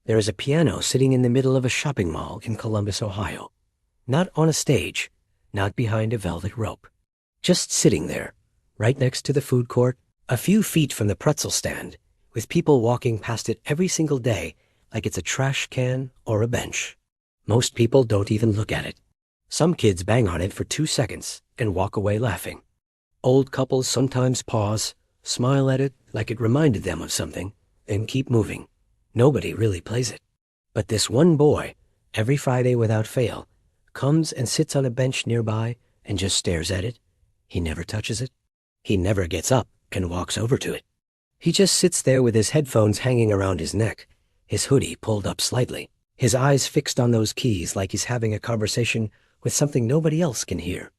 There is a piano sitting in the middle of a shopping mall in Columbus, Ohio. Not on a stage, not behind a velvet rope. Just sitting there, right next to the food court, a few feet from the pretzel stand, with people walking past it every single day like it's a trash can or a bench. Most people don't even look at it. Some kids bang on it for 2 seconds and walk away laughing. Old couples sometimes pause, smile at it like it reminded them of something, and keep moving. Nobody really plays it. But this one boy, every Friday without fail, comes and sits on a bench nearby and just stares at it. He never touches it. He never gets up and walks over to it. He just sits there with his headphones hanging around his neck, his hoodie pulled up slightly, his eyes fixed on those keys like he's having a conversation with something nobody else can hear.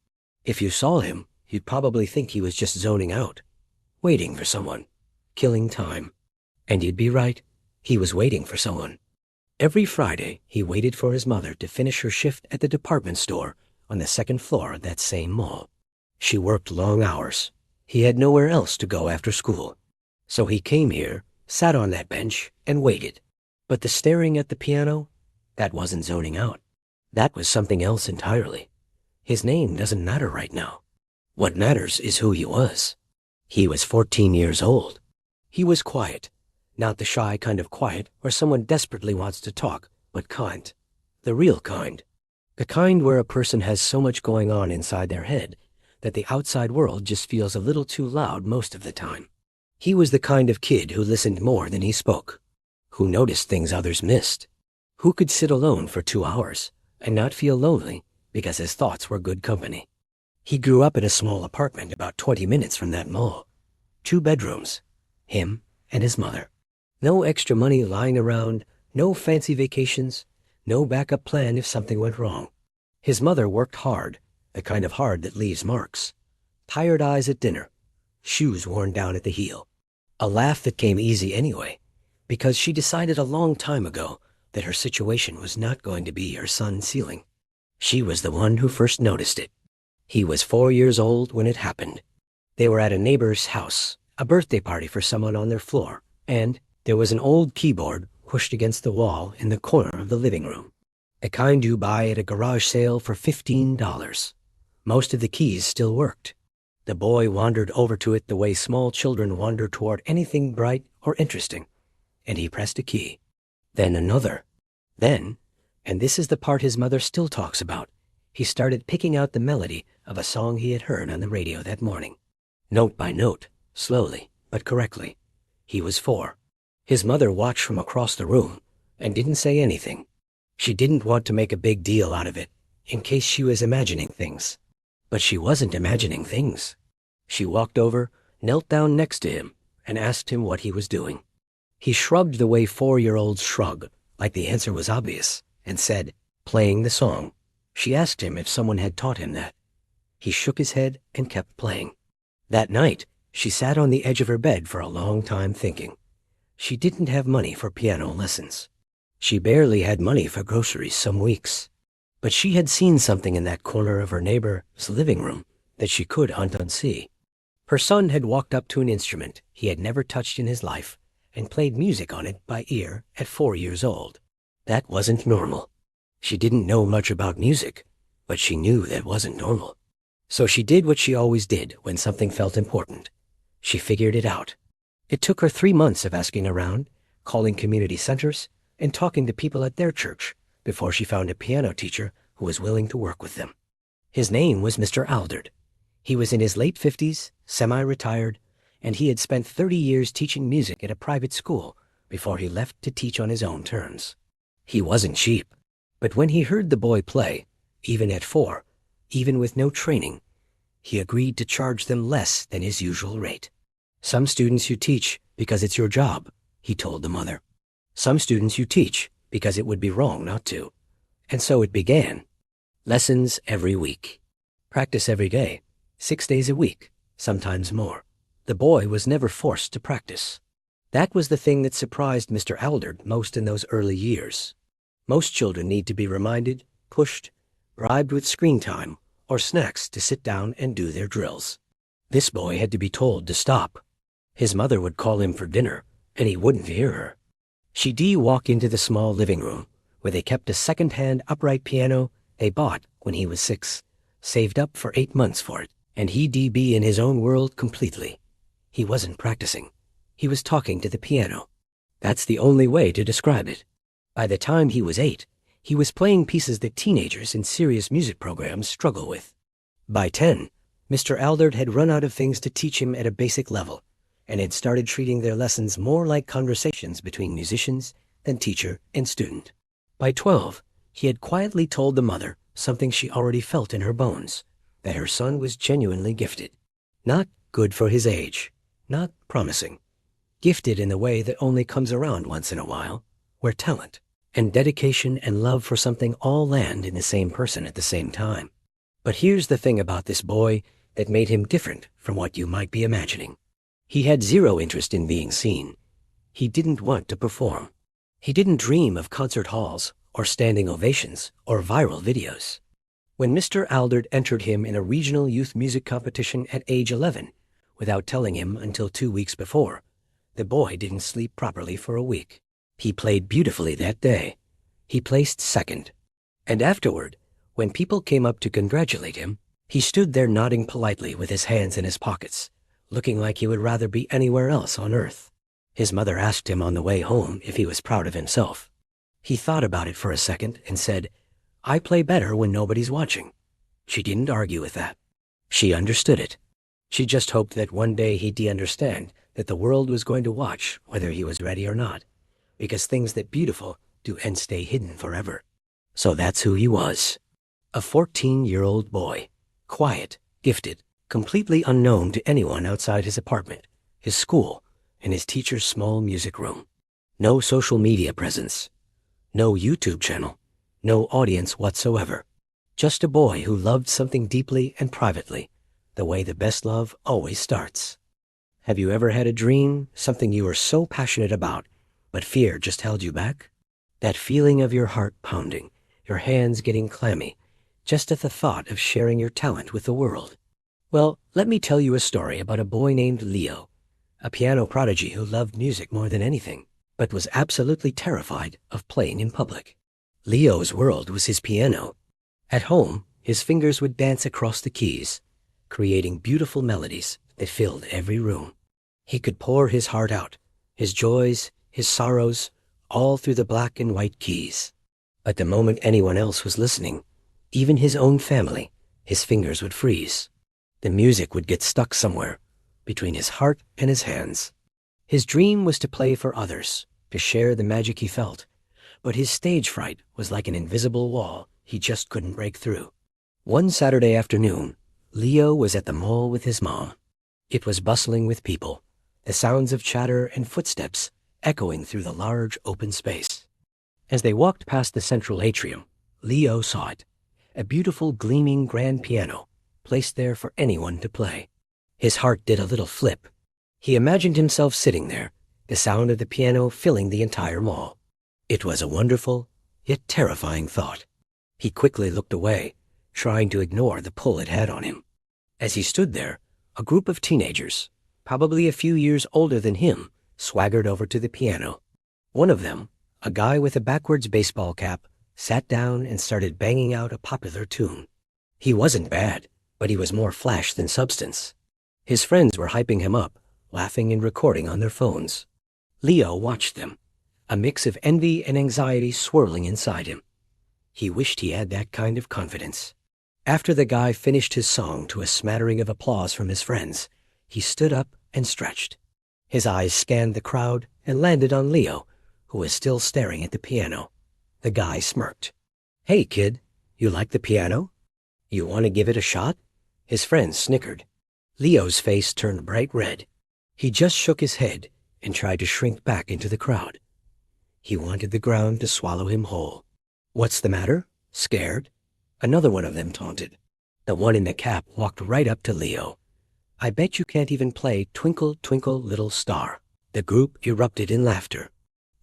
If you saw him, you'd probably think he was just zoning out, waiting for someone, killing time. And you'd be right. He was waiting for someone. Every Friday, he waited for his mother to finish her shift at the department store on the second floor of that same mall. She worked long hours. He had nowhere else to go after school. So he came here, sat on that bench, and waited. But the staring at the piano, that wasn't zoning out. That was something else entirely. His name doesn't matter right now. What matters is who he was. He was 14 years old. He was quiet. Not the shy kind of quiet where someone desperately wants to talk, but kind. The real kind. The kind where a person has so much going on inside their head that the outside world just feels a little too loud most of the time. He was the kind of kid who listened more than he spoke, who noticed things others missed, who could sit alone for 2 hours and not feel lonely because his thoughts were good company. He grew up in a small apartment about 20 minutes from that mall. 2 bedrooms, him and his mother. No extra money lying around, no fancy vacations, no backup plan if something went wrong. His mother worked hard, the kind of hard that leaves marks. Tired eyes at dinner, shoes worn down at the heel. A laugh that came easy anyway, because she decided a long time ago that her situation was not going to be her son's ceiling. She was the one who first noticed it. He was 4 years old when it happened. They were at a neighbor's house, a birthday party for someone on their floor, and there was an old keyboard pushed against the wall in the corner of the living room. The kind you buy at a garage sale for $15. Most of the keys still worked. The boy wandered over to it the way small children wander toward anything bright or interesting, and he pressed a key. Then another. Then, and this is the part his mother still talks about, he started picking out the melody of a song he had heard on the radio that morning. Note by note, slowly, but correctly. He was 4. His mother watched from across the room and didn't say anything. She didn't want to make a big deal out of it, in case she was imagining things. But she wasn't imagining things. She walked over, knelt down next to him, and asked him what he was doing. He shrugged the way 4-year-olds shrug, like the answer was obvious, and said, playing the song. She asked him if someone had taught him that. He shook his head and kept playing. That night, she sat on the edge of her bed for a long time thinking. She didn't have money for piano lessons. She barely had money for groceries some weeks. But she had seen something in that corner of her neighbor's living room that she could hunt and see. Her son had walked up to an instrument he had never touched in his life and played music on it by ear at 4 years old. That wasn't normal. She didn't know much about music, but she knew that wasn't normal. So she did what she always did when something felt important. She figured it out. It took her 3 months of asking around, calling community centers, and talking to people at their church before she found a piano teacher who was willing to work with them. His name was Mr. Alderd. He was in his late 50s, semi-retired, and he had spent 30 years teaching music at a private school before he left to teach on his own terms. He wasn't cheap, but when he heard the boy play, even at 4, even with no training, he agreed to charge them less than his usual rate. Some students you teach because it's your job, he told the mother. Some students you teach because it would be wrong not to. And so it began. Lessons every week. Practice every day, 6 days a week, sometimes more. The boy was never forced to practice. That was the thing that surprised Mr. Alderd most in those early years. Most children need to be reminded, pushed, bribed with screen time or snacks to sit down and do their drills. This boy had to be told to stop. His mother would call him for dinner, and he wouldn't hear her. She'd walk into the small living room, where they kept a second-hand upright piano they bought when he was 6, saved up for 8 months for it, and he'd be in his own world completely. He wasn't practicing. He was talking to the piano. That's the only way to describe it. By the time he was 8, he was playing pieces that teenagers in serious music programs struggle with. By 10, Mr. Aldert had run out of things to teach him at a basic level, and had started treating their lessons more like conversations between musicians than teacher and student. By 12, he had quietly told the mother something she already felt in her bones, that her son was genuinely gifted. Not good for his age, not promising. Gifted in the way that only comes around once in a while, where talent and dedication and love for something all land in the same person at the same time. But here's the thing about this boy that made him different from what you might be imagining. He had zero interest in being seen. He didn't want to perform. He didn't dream of concert halls or standing ovations or viral videos. When Mr. Aldert entered him in a regional youth music competition at age 11, without telling him until 2 weeks before, the boy didn't sleep properly for a week. He played beautifully that day. He placed second. And afterward, when people came up to congratulate him, he stood there nodding politely with his hands in his pockets, looking like he would rather be anywhere else on earth. His mother asked him on the way home if he was proud of himself. He thought about it for a second and said, "I play better when nobody's watching." She didn't argue with that. She understood it. She just hoped that one day he'd understand that the world was going to watch whether he was ready or not, because things that beautiful do and stay hidden forever. So that's who he was. A 14-year-old boy, quiet, gifted, completely unknown to anyone outside his apartment, his school, and his teacher's small music room. No social media presence. No YouTube channel. No audience whatsoever. Just a boy who loved something deeply and privately, the way the best love always starts. Have you ever had a dream, something you were so passionate about, but fear just held you back? That feeling of your heart pounding, your hands getting clammy, just at the thought of sharing your talent with the world. Well, let me tell you a story about a boy named Leo, a piano prodigy who loved music more than anything, but was absolutely terrified of playing in public. Leo's world was his piano. At home, his fingers would dance across the keys, creating beautiful melodies that filled every room. He could pour his heart out, his joys, his sorrows, all through the black and white keys. But the moment anyone else was listening, even his own family, his fingers would freeze. The music would get stuck somewhere, between his heart and his hands. His dream was to play for others, to share the magic he felt, but his stage fright was like an invisible wall he just couldn't break through. One Saturday afternoon, Leo was at the mall with his mom. It was bustling with people, the sounds of chatter and footsteps echoing through the large open space. As they walked past the central atrium, Leo saw it, a beautiful gleaming grand piano placed there for anyone to play. His heart did a little flip. He imagined himself sitting there, the sound of the piano filling the entire mall. It was a wonderful, yet terrifying thought. He quickly looked away, trying to ignore the pull it had on him. As he stood there, a group of teenagers, probably a few years older than him, swaggered over to the piano. One of them, a guy with a backwards baseball cap, sat down and started banging out a popular tune. He wasn't bad, but he was more flash than substance. His friends were hyping him up, laughing and recording on their phones. Leo watched them, a mix of envy and anxiety swirling inside him. He wished he had that kind of confidence. After the guy finished his song to a smattering of applause from his friends, he stood up and stretched. His eyes scanned the crowd and landed on Leo, who was still staring at the piano. The guy smirked. "Hey, kid, you like the piano? You want to give it a shot?" His friends snickered. Leo's face turned bright red. He just shook his head and tried to shrink back into the crowd. He wanted the ground to swallow him whole. "What's the matter? Scared?" Another one of them taunted. The one in the cap walked right up to Leo. "I bet you can't even play Twinkle, Twinkle, Little Star." The group erupted in laughter.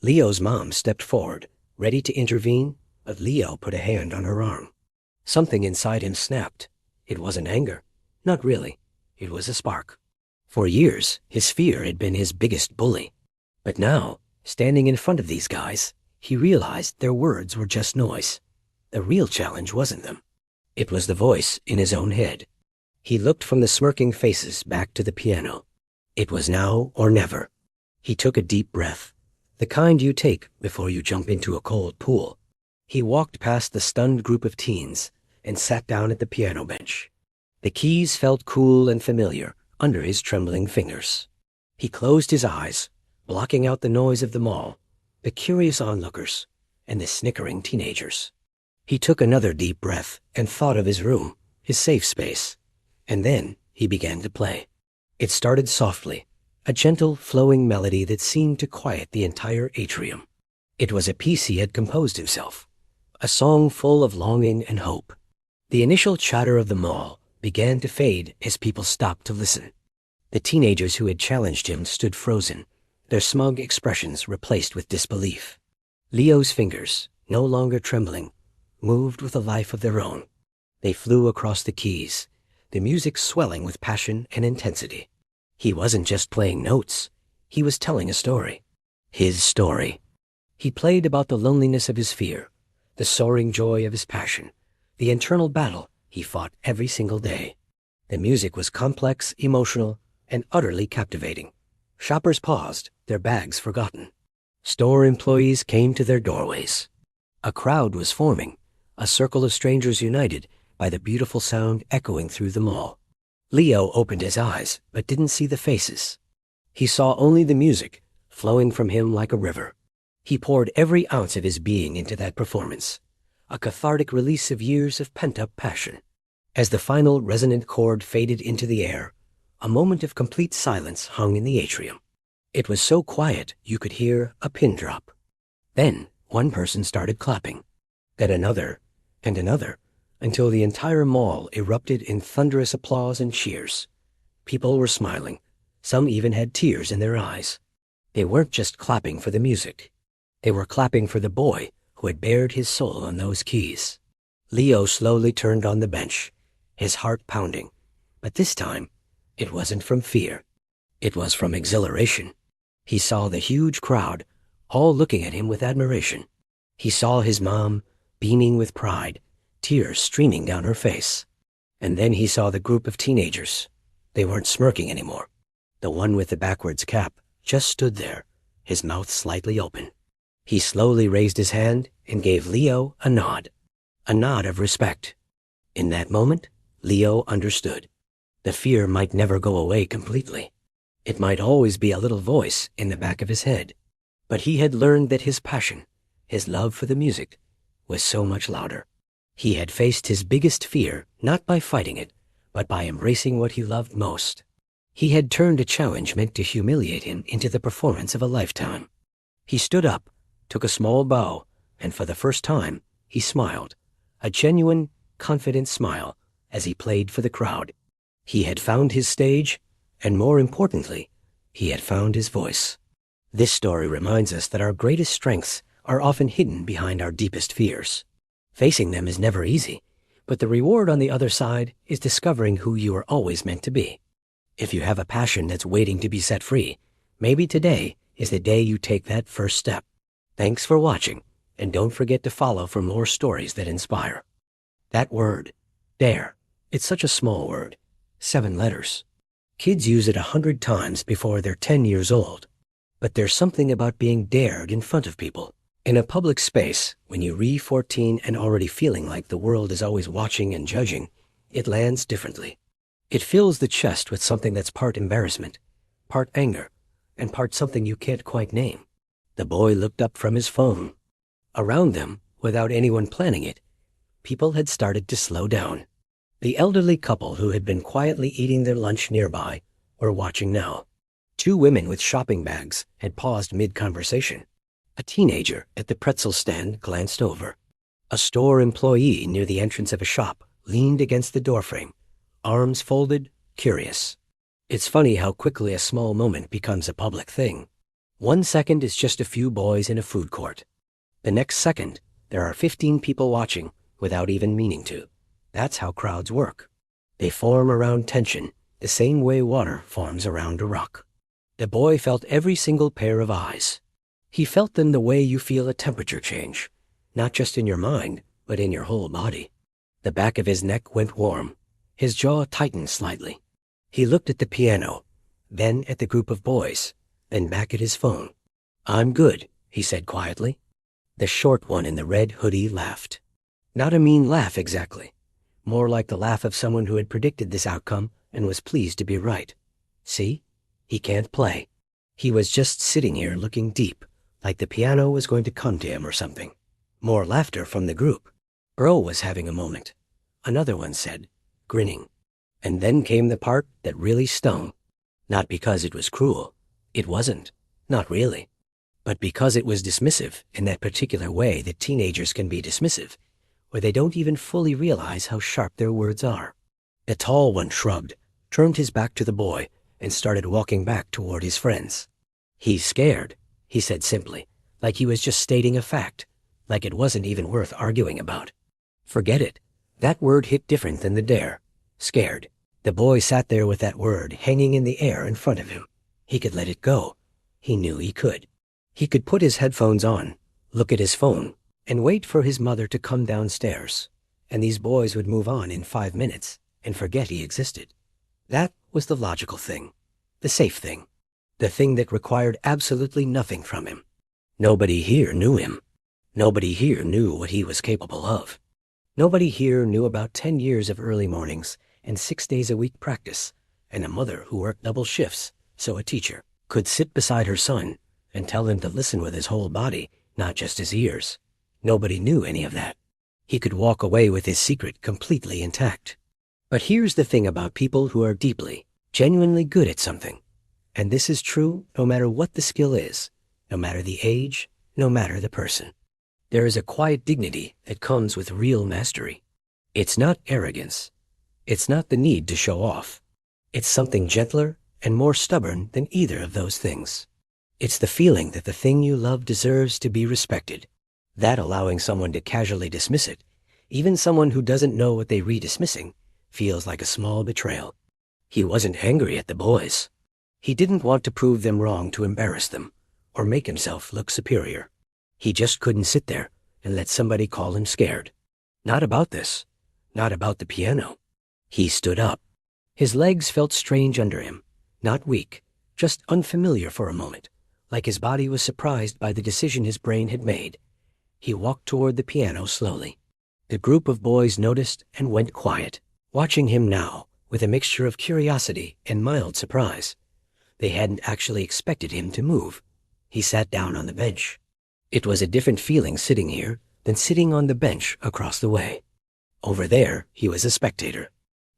Leo's mom stepped forward, ready to intervene, but Leo put a hand on her arm. Something inside him snapped. It wasn't anger. Not really. It was a spark. For years, his fear had been his biggest bully. But now, Standing in front of these guys, he realized their words were just noise. The real challenge wasn't them. It was the voice in his own head. He looked from the smirking faces back to the piano. It was now or never. He took a deep breath, the kind you take before you jump into a cold pool. He walked past the stunned group of teens and sat down at the piano bench. The keys felt cool and familiar under his trembling fingers. He closed his eyes, blocking out the noise of the mall, the curious onlookers, and the snickering teenagers. He took another deep breath and thought of his room, his safe space. And then he began to play. It started softly, a gentle, flowing melody that seemed to quiet the entire atrium. It was a piece he had composed himself, a song full of longing and hope. The initial chatter of the mall began to fade as people stopped to listen. The teenagers who had challenged him stood frozen, their smug expressions replaced with disbelief. Leo's fingers, no longer trembling, moved with a life of their own. They flew across the keys, the music swelling with passion and intensity. He wasn't just playing notes, he was telling a story. His story. He played about the loneliness of his fear, the soaring joy of his passion, the internal battle he fought every single day. The music was complex, emotional, and utterly captivating. Shoppers paused, their bags forgotten. Store employees came to their doorways. A crowd was forming, a circle of strangers united by the beautiful sound echoing through the mall. Leo opened his eyes, but didn't see the faces. He saw only the music, flowing from him like a river. He poured every ounce of his being into that performance, a cathartic release of years of pent-up passion. As the final resonant chord faded into the air, a moment of complete silence hung in the atrium. It was so quiet you could hear a pin drop. Then one person started clapping, then another, and another, until the entire mall erupted in thunderous applause and cheers. People were smiling. Some even had tears in their eyes. They weren't just clapping for the music. They were clapping for the boy who had bared his soul on those keys. Leo slowly turned on the bench, his heart pounding. But this time, it wasn't from fear. It was from exhilaration. He saw the huge crowd, all looking at him with admiration. He saw his mom, beaming with pride, tears streaming down her face. And then he saw the group of teenagers. They weren't smirking anymore. The one with the backwards cap just stood there, his mouth slightly open. He slowly raised his hand and gave Leo a nod of respect. In that moment, Leo understood. The fear might never go away completely. It might always be a little voice in the back of his head. But he had learned that his passion, his love for the music, was so much louder. He had faced his biggest fear not by fighting it, but by embracing what he loved most. He had turned a challenge meant to humiliate him into the performance of a lifetime. He stood up, took a small bow, and for the first time, he smiled, a genuine, confident smile as he played for the crowd. He had found his stage, and more importantly, he had found his voice. This story reminds us that our greatest strengths are often hidden behind our deepest fears. Facing them is never easy, but the reward on the other side is discovering who you are always meant to be. If you have a passion that's waiting to be set free, maybe today is the day you take that first step. Thanks for watching, and don't forget to follow for more stories that inspire. That word, dare, it's such a small word, 7 letters. Kids use it 100 times before they're 10 years old. But there's something about being dared in front of people. In a public space, when you re 14 and already feeling like the world is always watching and judging, it lands differently. It fills the chest with something that's part embarrassment, part anger, and part something you can't quite name. The boy looked up from his phone. Around them, without anyone planning it, people had started to slow down. The elderly couple who had been quietly eating their lunch nearby were watching now. 2 women with shopping bags had paused mid-conversation. A teenager at the pretzel stand glanced over. A store employee near the entrance of a shop leaned against the doorframe, arms folded, curious. It's funny how quickly a small moment becomes a public thing. 1 second is just a few boys in a food court. The next second, there are 15 people watching without even meaning to. That's how crowds work. They form around tension, the same way water forms around a rock. The boy felt every single pair of eyes. He felt them the way you feel a temperature change, not just in your mind, but in your whole body. The back of his neck went warm. His jaw tightened slightly. He looked at the piano, then at the group of boys, then back at his phone. "I'm good," he said quietly. The short one in the red hoodie laughed. Not a mean laugh exactly. More like the laugh of someone who had predicted this outcome and was pleased to be right. See? He can't play. He was just sitting here looking deep, like the piano was going to come to him or something. More laughter from the group. Earl was having a moment. Another one said, grinning. And then came the part that really stung. Not because it was cruel. It wasn't. Not really. But because it was dismissive in that particular way that teenagers can be dismissive, where they don't even fully realize how sharp their words are. The tall one shrugged, turned his back to the boy, and started walking back toward his friends. "He's scared," he said simply, like he was just stating a fact, like it wasn't even worth arguing about. Forget it. That word hit different than the dare. Scared. The boy sat there with that word hanging in the air in front of him. He could let it go. He knew he could. He could put his headphones on, look at his phone, and wait for his mother to come downstairs, and these boys would move on in 5 minutes and forget he existed. That was the logical thing, the safe thing, the thing that required absolutely nothing from him. Nobody here knew him. Nobody here knew what he was capable of. Nobody here knew about 10 years of early mornings and 6 days a week practice, and a mother who worked double shifts, so a teacher could sit beside her son and tell him to listen with his whole body, not just his ears. Nobody knew any of that. He could walk away with his secret completely intact. But here's the thing about people who are deeply, genuinely good at something. And this is true no matter what the skill is, no matter the age, no matter the person. There is a quiet dignity that comes with real mastery. It's not arrogance. It's not the need to show off. It's something gentler and more stubborn than either of those things. It's the feeling that the thing you love deserves to be respected. That allowing someone to casually dismiss it, even someone who doesn't know what they re-dismissing, feels like a small betrayal. He wasn't angry at the boys. He didn't want to prove them wrong to embarrass them, or make himself look superior. He just couldn't sit there and let somebody call him scared. Not about this. Not about the piano. He stood up. His legs felt strange under him, not weak, just unfamiliar for a moment, like his body was surprised by the decision his brain had made. He walked toward the piano slowly. The group of boys noticed and went quiet, watching him now with a mixture of curiosity and mild surprise. They hadn't actually expected him to move. He sat down on the bench. It was a different feeling sitting here than sitting on the bench across the way. Over there, he was a spectator.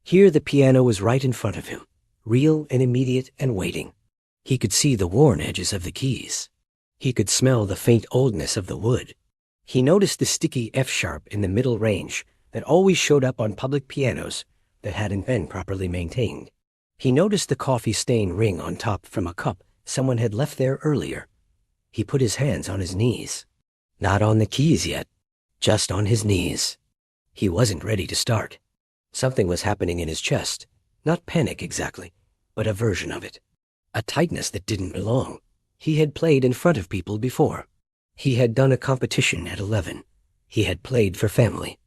Here the piano was right in front of him, real and immediate and waiting. He could see the worn edges of the keys. He could smell the faint oldness of the wood. He noticed the sticky F-sharp in the middle range that always showed up on public pianos that hadn't been properly maintained. He noticed the coffee stain ring on top from a cup someone had left there earlier. He put his hands on his knees. Not on the keys yet, just on his knees. He wasn't ready to start. Something was happening in his chest, not panic exactly, but a version of it. A tightness that didn't belong. He had played in front of people before. He had done a competition at 11. He had played for family.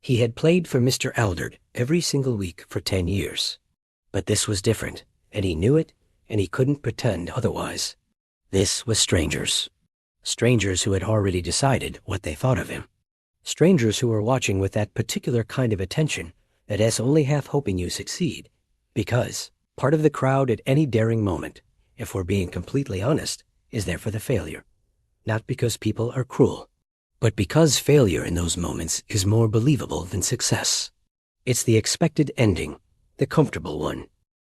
He had played for Mr. Alderd every single week for 10 years. But this was different, and he knew it, and he couldn't pretend otherwise. This was strangers. Strangers who had already decided what they thought of him. Strangers who were watching with that particular kind of attention that is only half hoping you succeed, because part of the crowd at any daring moment, if we're being completely honest, is there for the failure. Not because people are cruel, but because failure in those moments is more believable than success. It's the expected ending, the comfortable one.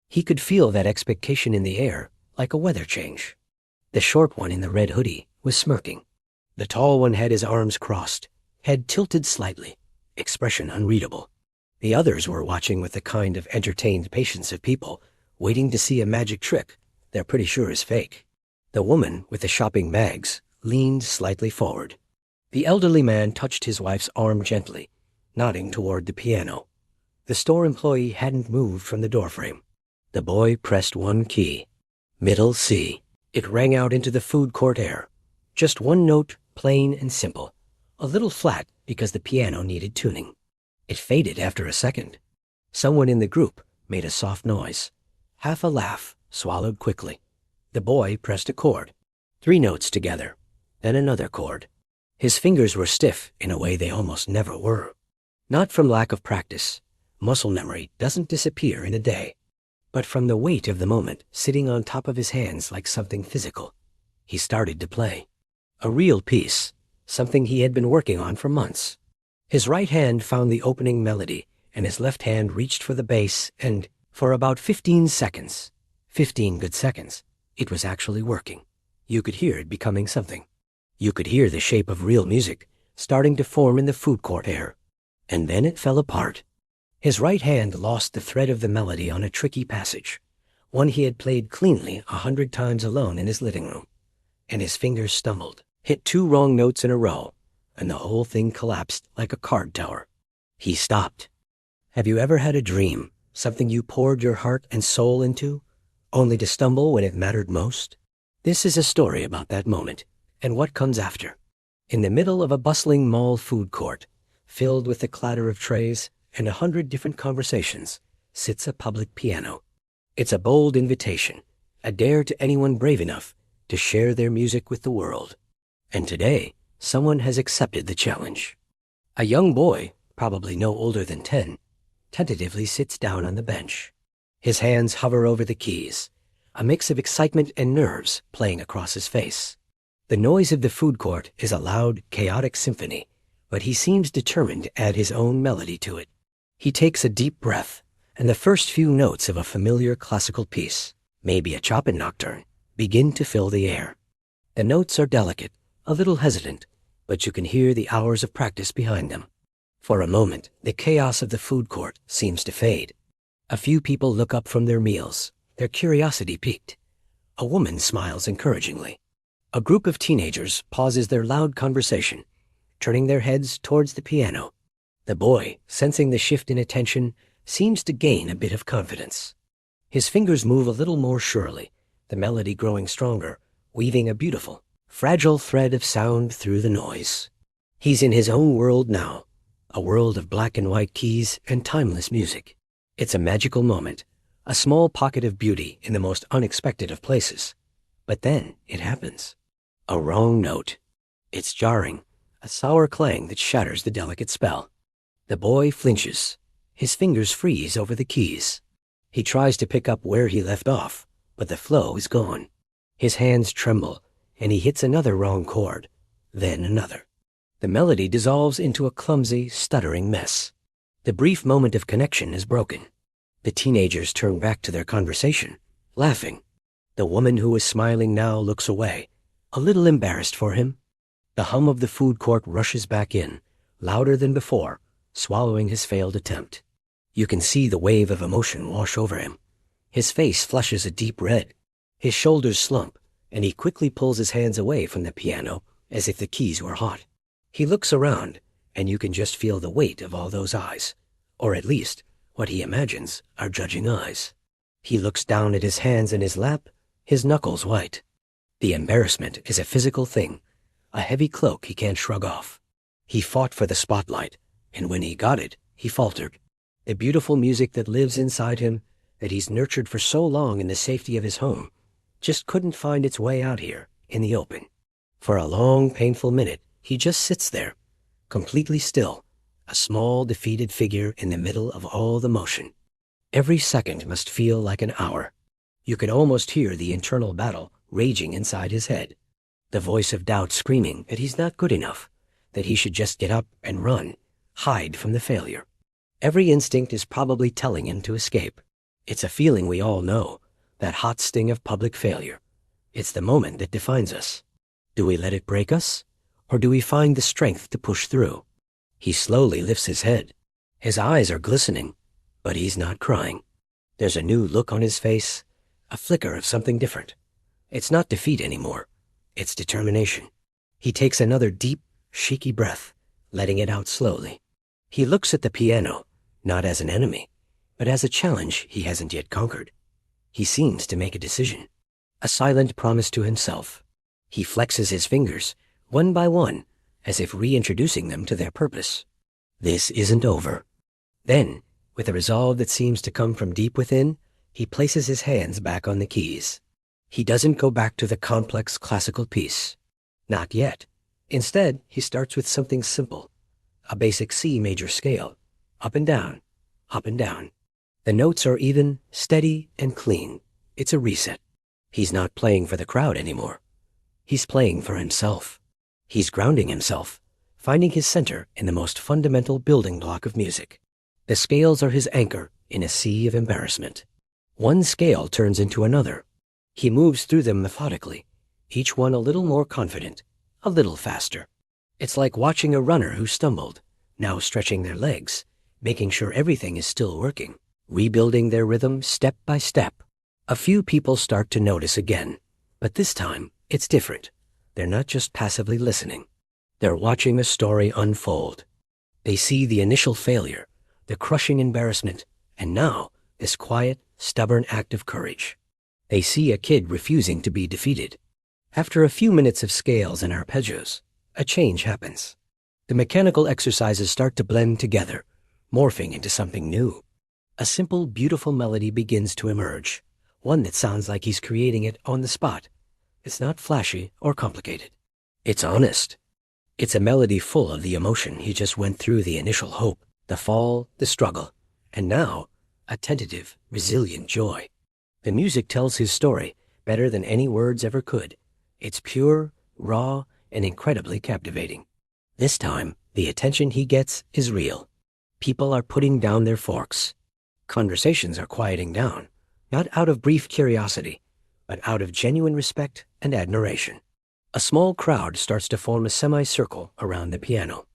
He could feel that expectation in the air, like a weather change. The short one in the red hoodie was smirking. The tall one had his arms crossed, head tilted slightly, expression unreadable. The others were watching with the kind of entertained patience of people waiting to see a magic trick they're pretty sure is fake. The woman with the shopping bags leaned slightly forward. The elderly man touched his wife's arm gently, nodding toward the piano. The store employee hadn't moved from the doorframe. The boy pressed one key. Middle C. It rang out into the food court air. Just one note, plain and simple. A little flat because the piano needed tuning. It faded after a second. Someone in the group made a soft noise. Half a laugh, swallowed quickly. The boy pressed a chord. 3 notes together, then another chord. His fingers were stiff in a way they almost never were. Not from lack of practice. Muscle memory doesn't disappear in a day. But from the weight of the moment sitting on top of his hands like something physical. He started to play. A real piece, something he had been working on for months. His right hand found the opening melody, and his left hand reached for the bass, and for about 15 seconds, 15 good seconds, it was actually working. You could hear it becoming something. You could hear the shape of real music starting to form in the food court air. And then it fell apart. His right hand lost the thread of the melody on a tricky passage, one he had played cleanly 100 times alone in his living room. And his fingers stumbled, hit 2 wrong notes in a row, and the whole thing collapsed like a card tower. He stopped. Have you ever had a dream, something you poured your heart and soul into, only to stumble when it mattered most? This is a story about that moment, and what comes after. In the middle of a bustling mall food court, filled with the clatter of trays and 100 different conversations, sits a public piano. It's a bold invitation, a dare to anyone brave enough to share their music with the world. And today, someone has accepted the challenge. A young boy, probably no older than 10, tentatively sits down on the bench. His hands hover over the keys, a mix of excitement and nerves playing across his face. The noise of the food court is a loud, chaotic symphony, but he seems determined to add his own melody to it. He takes a deep breath, and the first few notes of a familiar classical piece, maybe a Chopin nocturne, begin to fill the air. The notes are delicate, a little hesitant, but you can hear the hours of practice behind them. For a moment, the chaos of the food court seems to fade. A few people look up from their meals, their curiosity piqued. A woman smiles encouragingly. A group of teenagers pauses their loud conversation, turning their heads towards the piano. The boy, sensing the shift in attention, seems to gain a bit of confidence. His fingers move a little more surely, the melody growing stronger, weaving a beautiful, fragile thread of sound through the noise. He's in his own world now, a world of black and white keys and timeless music. It's a magical moment, a small pocket of beauty in the most unexpected of places. But then it happens. A wrong note. It's jarring, a sour clang that shatters the delicate spell. The boy flinches. His fingers freeze over the keys. He tries to pick up where he left off, but the flow is gone. His hands tremble, and he hits another wrong chord, then another. The melody dissolves into a clumsy, stuttering mess. The brief moment of connection is broken. The teenagers turn back to their conversation, laughing. The woman who is smiling now looks away, a little embarrassed for him. The hum of the food court rushes back in, louder than before, swallowing his failed attempt. You can see the wave of emotion wash over him. His face flushes a deep red. His shoulders slump, and he quickly pulls his hands away from the piano as if the keys were hot. He looks around, and you can just feel the weight of all those eyes, or at least what he imagines are judging eyes. He looks down at his hands in his lap, his knuckles white. The embarrassment is a physical thing, a heavy cloak he can't shrug off. He fought for the spotlight, and when he got it, he faltered. The beautiful music that lives inside him, that he's nurtured for so long in the safety of his home, just couldn't find its way out here in the open. For a long, painful minute, he just sits there, completely still, a small, defeated figure in the middle of all the motion. Every second must feel like an hour. You can almost hear the internal battle raging inside his head, the voice of doubt screaming that he's not good enough, that he should just get up and run, hide from the failure. Every instinct is probably telling him to escape. It's a feeling we all know, that hot sting of public failure. It's the moment that defines us. Do we let it break us, or do we find the strength to push through? He slowly lifts his head. His eyes are glistening, but he's not crying. There's a new look on his face, a flicker of something different. It's not defeat anymore. It's determination. He takes another deep, shaky breath, letting it out slowly. He looks at the piano, not as an enemy, but as a challenge he hasn't yet conquered. He seems to make a decision, a silent promise to himself. He flexes his fingers, one by one, as if reintroducing them to their purpose. This isn't over. Then, with a resolve that seems to come from deep within, he places his hands back on the keys. He doesn't go back to the complex classical piece. Not yet. Instead, he starts with something simple. A basic C major scale. Up and down. Up and down. The notes are even, steady, and clean. It's a reset. He's not playing for the crowd anymore. He's playing for himself. He's grounding himself, finding his center in the most fundamental building block of music. The scales are his anchor in a sea of embarrassment. One scale turns into another. He moves through them methodically, each one a little more confident, a little faster. It's like watching a runner who stumbled, now stretching their legs, making sure everything is still working, rebuilding their rhythm step by step. A few people start to notice again, but this time it's different. They're not just passively listening. They're watching a story unfold. They see the initial failure, the crushing embarrassment, and now this quiet, stubborn act of courage. They see a kid refusing to be defeated. After a few minutes of scales and arpeggios, a change happens. The mechanical exercises start to blend together, morphing into something new. A simple, beautiful melody begins to emerge, one that sounds like he's creating it on the spot. It's not flashy or complicated. It's honest. It's a melody full of the emotion he just went through, the initial hope, the fall, the struggle, and now a tentative, resilient joy. The music tells his story better than any words ever could. It's pure, raw, and incredibly captivating. This time, the attention he gets is real. People are putting down their forks. Conversations are quieting down, not out of brief curiosity, but out of genuine respect and admiration. A small crowd starts to form a semicircle around the piano.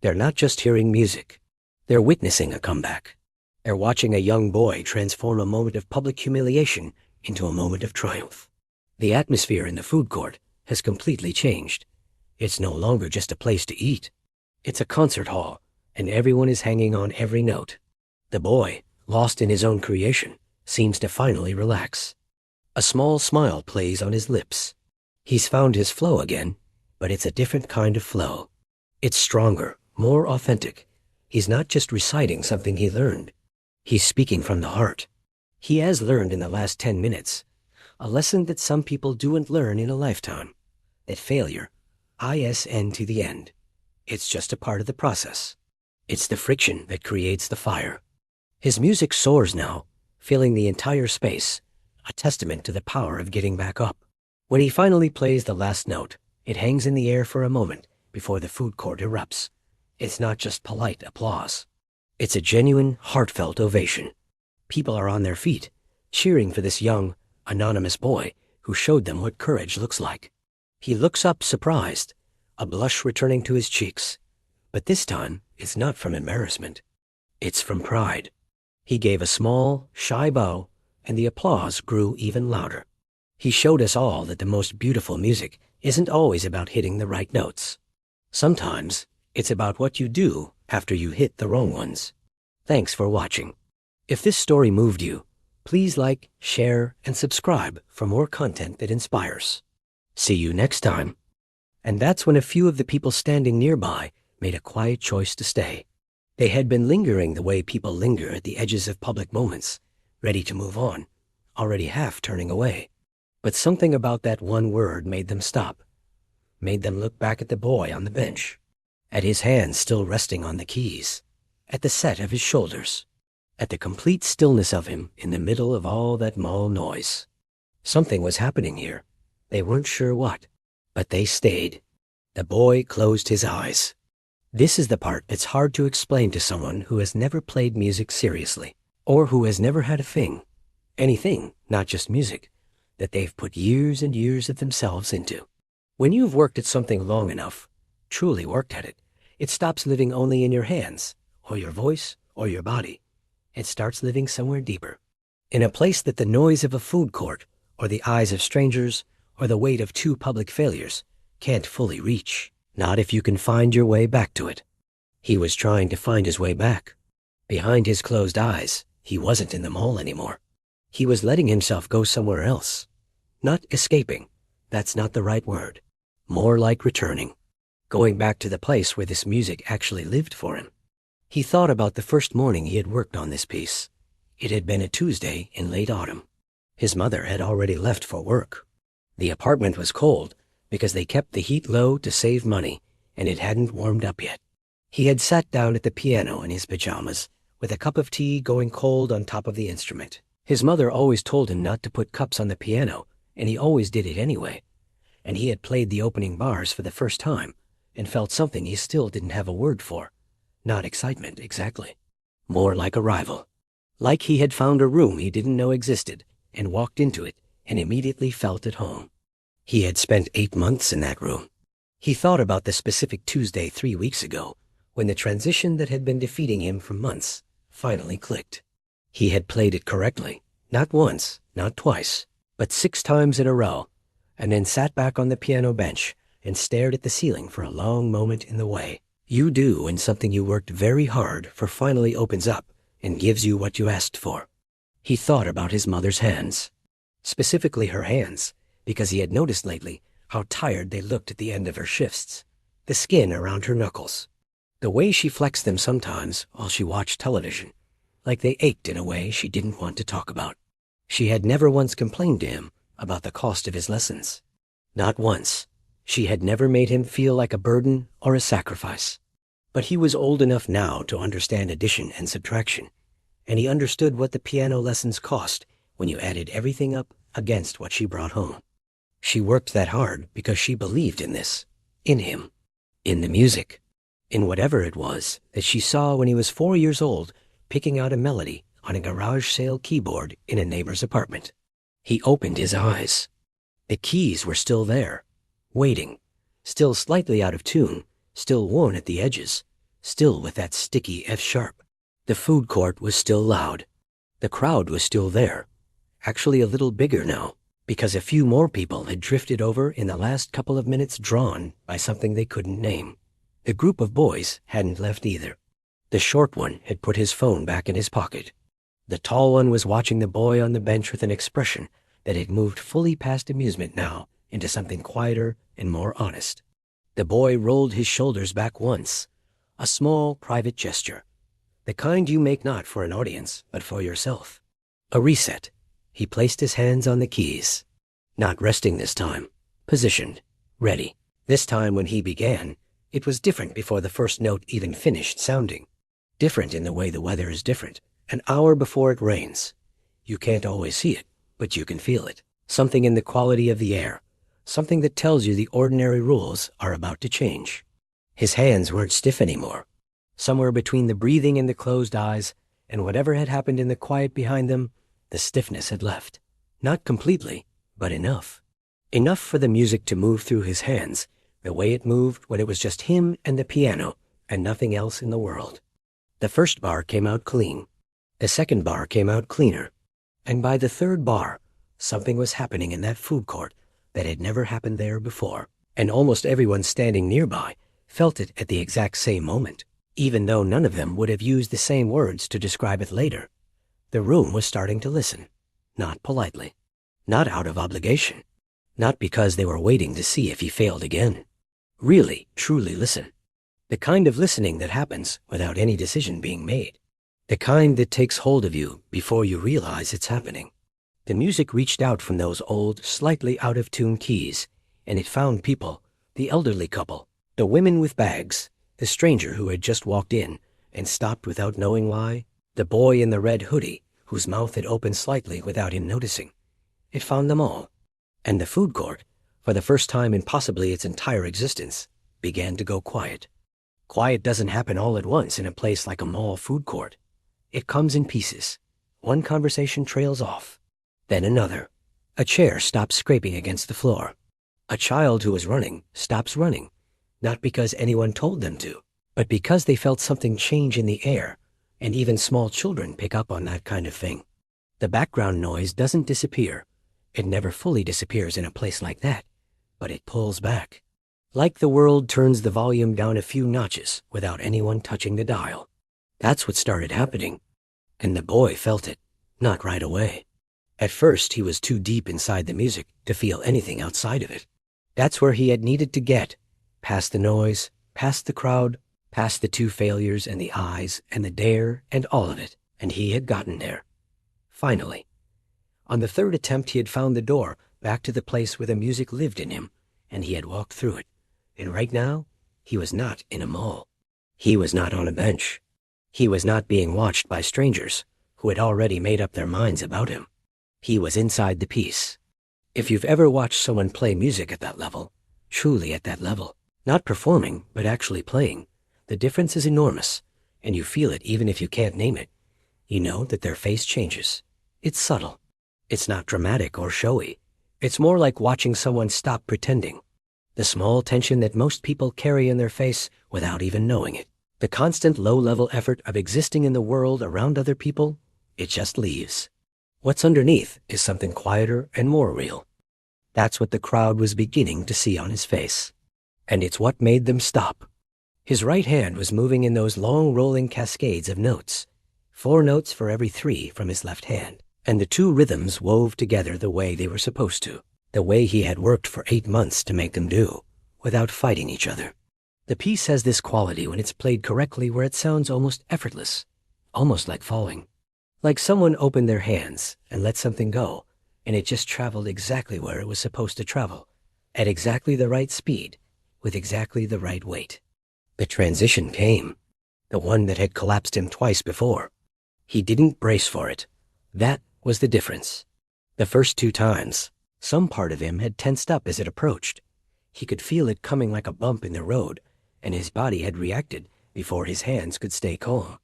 They're not just hearing music. They're witnessing a comeback. They're watching a young boy transform a moment of public humiliation into a moment of triumph. The atmosphere in the food court has completely changed. It's no longer just a place to eat. It's a concert hall, and everyone is hanging on every note. The boy, lost in his own creation, seems to finally relax. A small smile plays on his lips. He's found his flow again, but it's a different kind of flow. It's stronger, more authentic. He's not just reciting something he learned. He's speaking from the heart. He has learned in the last 10 minutes, a lesson that some people don't learn in a lifetime, that failure, ISN to the end, it's just a part of the process. It's the friction that creates the fire. His music soars now, filling the entire space, a testament to the power of getting back up. When he finally plays the last note, it hangs in the air for a moment before the food court erupts. It's not just polite applause. It's a genuine, heartfelt ovation. People are on their feet, cheering for this young, anonymous boy who showed them what courage looks like. He looks up surprised, a blush returning to his cheeks. But this time, it's not from embarrassment. It's from pride. He gave a small, shy bow, and the applause grew even louder. He showed us all that the most beautiful music isn't always about hitting the right notes. Sometimes, it's about what you do after you hit the wrong ones. Thanks for watching. If this story moved you, please like, share, and subscribe for more content that inspires. See you next time. And that's when a few of the people standing nearby made a quiet choice to stay. They had been lingering the way people linger at the edges of public moments, ready to move on, already half turning away. But something about that one word made them stop, made them look back at the boy on the bench, at his hands still resting on the keys, at the set of his shoulders, at the complete stillness of him in the middle of all that mall noise. Something was happening here. They weren't sure what, but they stayed. The boy closed his eyes. This is the part that's hard to explain to someone who has never played music seriously, or who has never had a thing, anything, not just music, that they've put years and years of themselves into. When you've worked at something long enough, truly worked at it, it stops living only in your hands, or your voice, or your body. It starts living somewhere deeper, in a place that the noise of a food court, or the eyes of strangers, or the weight of 2 public failures can't fully reach. Not if you can find your way back to it. He was trying to find his way back. Behind his closed eyes, he wasn't in the mall anymore. He was letting himself go somewhere else. Not escaping, That's not the right word. More like returning. Going back to the place where this music actually lived for him. He thought about the first morning he had worked on this piece. It had been a Tuesday in late autumn. His mother had already left for work. The apartment was cold because they kept the heat low to save money, and it hadn't warmed up yet. He had sat down at the piano in his pajamas, with a cup of tea going cold on top of the instrument. His mother always told him not to put cups on the piano, and he always did it anyway. And he had played the opening bars for the first time, and felt something he still didn't have a word for. Not excitement, exactly. More like arrival. Like he had found a room he didn't know existed, and walked into it, and immediately felt at home. He had spent 8 months in that room. He thought about the specific Tuesday 3 weeks ago, when the transition that had been defeating him for months finally clicked. He had played it correctly, not once, not twice, but 6 times in a row, and then sat back on the piano bench and stared at the ceiling for a long moment in the way you do when something you worked very hard for finally opens up and gives you what you asked for. He thought about his mother's hands, specifically her hands, because he had noticed lately how tired they looked at the end of her shifts, the skin around her knuckles, the way she flexed them sometimes while she watched television, like they ached in a way she didn't want to talk about. She had never once complained to him about the cost of his lessons. Not once. She had never made him feel like a burden or a sacrifice. But he was old enough now to understand addition and subtraction, and he understood what the piano lessons cost when you added everything up against what she brought home. She worked that hard because she believed in this, in him, in the music, in whatever it was that she saw when he was 4 years old picking out a melody on a garage sale keyboard in a neighbor's apartment. He opened his eyes. The keys were still there, waiting, still slightly out of tune, still worn at the edges, still with that sticky F sharp. The food court was still loud. The crowd was still there, actually a little bigger now, because a few more people had drifted over in the last couple of minutes, drawn by something they couldn't name. The group of boys hadn't left either. The short one had put his phone back in his pocket. The tall one was watching the boy on the bench with an expression that had moved fully past amusement now into something quieter and more honest. The boy rolled his shoulders back once, a small, private gesture, the kind you make not for an audience, but for yourself. A reset. He placed his hands on the keys, not resting this time, positioned, ready. This time when he began, it was different before the first note even finished sounding. Different in the way the weather is different, an hour before it rains. You can't always see it, but you can feel it. Something in the quality of the air, something that tells you the ordinary rules are about to change. His hands weren't stiff anymore. Somewhere between the breathing and the closed eyes and whatever had happened in the quiet behind them, the stiffness had left. Not completely, but enough. Enough for the music to move through his hands the way it moved when it was just him and the piano and nothing else in the world. The first bar came out clean. The second bar came out cleaner. And by the third bar, something was happening in that food court that had never happened there before, and almost everyone standing nearby felt it at the exact same moment, even though none of them would have used the same words to describe it later. The room was starting to listen, not politely, not out of obligation, not because they were waiting to see if he failed again. Really, truly listen. The kind of listening that happens without any decision being made. The kind that takes hold of you before you realize it's happening. The music reached out from those old, slightly out-of-tune keys, and it found people, the elderly couple, the women with bags, the stranger who had just walked in and stopped without knowing why, the boy in the red hoodie whose mouth had opened slightly without him noticing. It found them all. And the food court, for the first time in possibly its entire existence, began to go quiet. Quiet doesn't happen all at once in a place like a mall food court. It comes in pieces. One conversation trails off. Then another. A chair stops scraping against the floor. A child who was running stops running, not because anyone told them to, but because they felt something change in the air, and even small children pick up on that kind of thing. The background noise doesn't disappear. It never fully disappears in a place like that, but it pulls back. Like the world turns the volume down a few notches without anyone touching the dial. That's what started happening. And the boy felt it, not right away. At first, he was too deep inside the music to feel anything outside of it. That's where he had needed to get, past the noise, past the crowd, past the two failures and the eyes and the dare and all of it, and he had gotten there. Finally. On the third attempt, he had found the door back to the place where the music lived in him, and he had walked through it. And right now, he was not in a mall. He was not on a bench. He was not being watched by strangers who had already made up their minds about him. He was inside the piece. If you've ever watched someone play music at that level, truly at that level, not performing, but actually playing, the difference is enormous, and you feel it even if you can't name it. You know that their face changes. It's subtle. It's not dramatic or showy. It's more like watching someone stop pretending. The small tension that most people carry in their face without even knowing it. The constant low-level effort of existing in the world around other people, it just leaves. What's underneath is something quieter and more real. That's what the crowd was beginning to see on his face. And it's what made them stop. His right hand was moving in those long rolling cascades of notes. 4 notes for every 3 from his left hand. And the 2 rhythms wove together the way they were supposed to. The way he had worked for 8 months to make them do, without fighting each other. The piece has this quality when it's played correctly where it sounds almost effortless, almost like falling. Like someone opened their hands and let something go, and it just traveled exactly where it was supposed to travel, at exactly the right speed, with exactly the right weight. The transition came, the one that had collapsed him twice before. He didn't brace for it. That was the difference. The first 2 times, some part of him had tensed up as it approached. He could feel it coming like a bump in the road, and his body had reacted before his hands could stay calm.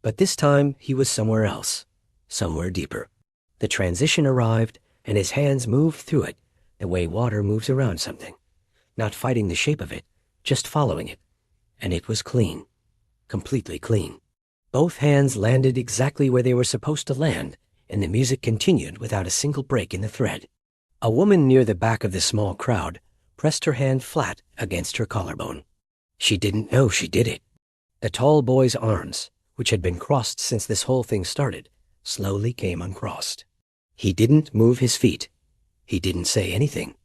But this time, he was somewhere else, somewhere deeper. The transition arrived, and his hands moved through it, the way water moves around something, not fighting the shape of it, just following it. And it was clean, completely clean. Both hands landed exactly where they were supposed to land, and the music continued without a single break in the thread. A woman near the back of the small crowd pressed her hand flat against her collarbone. She didn't know she did it. The tall boy's arms, which had been crossed since this whole thing started, slowly came uncrossed. He didn't move his feet. He didn't say anything.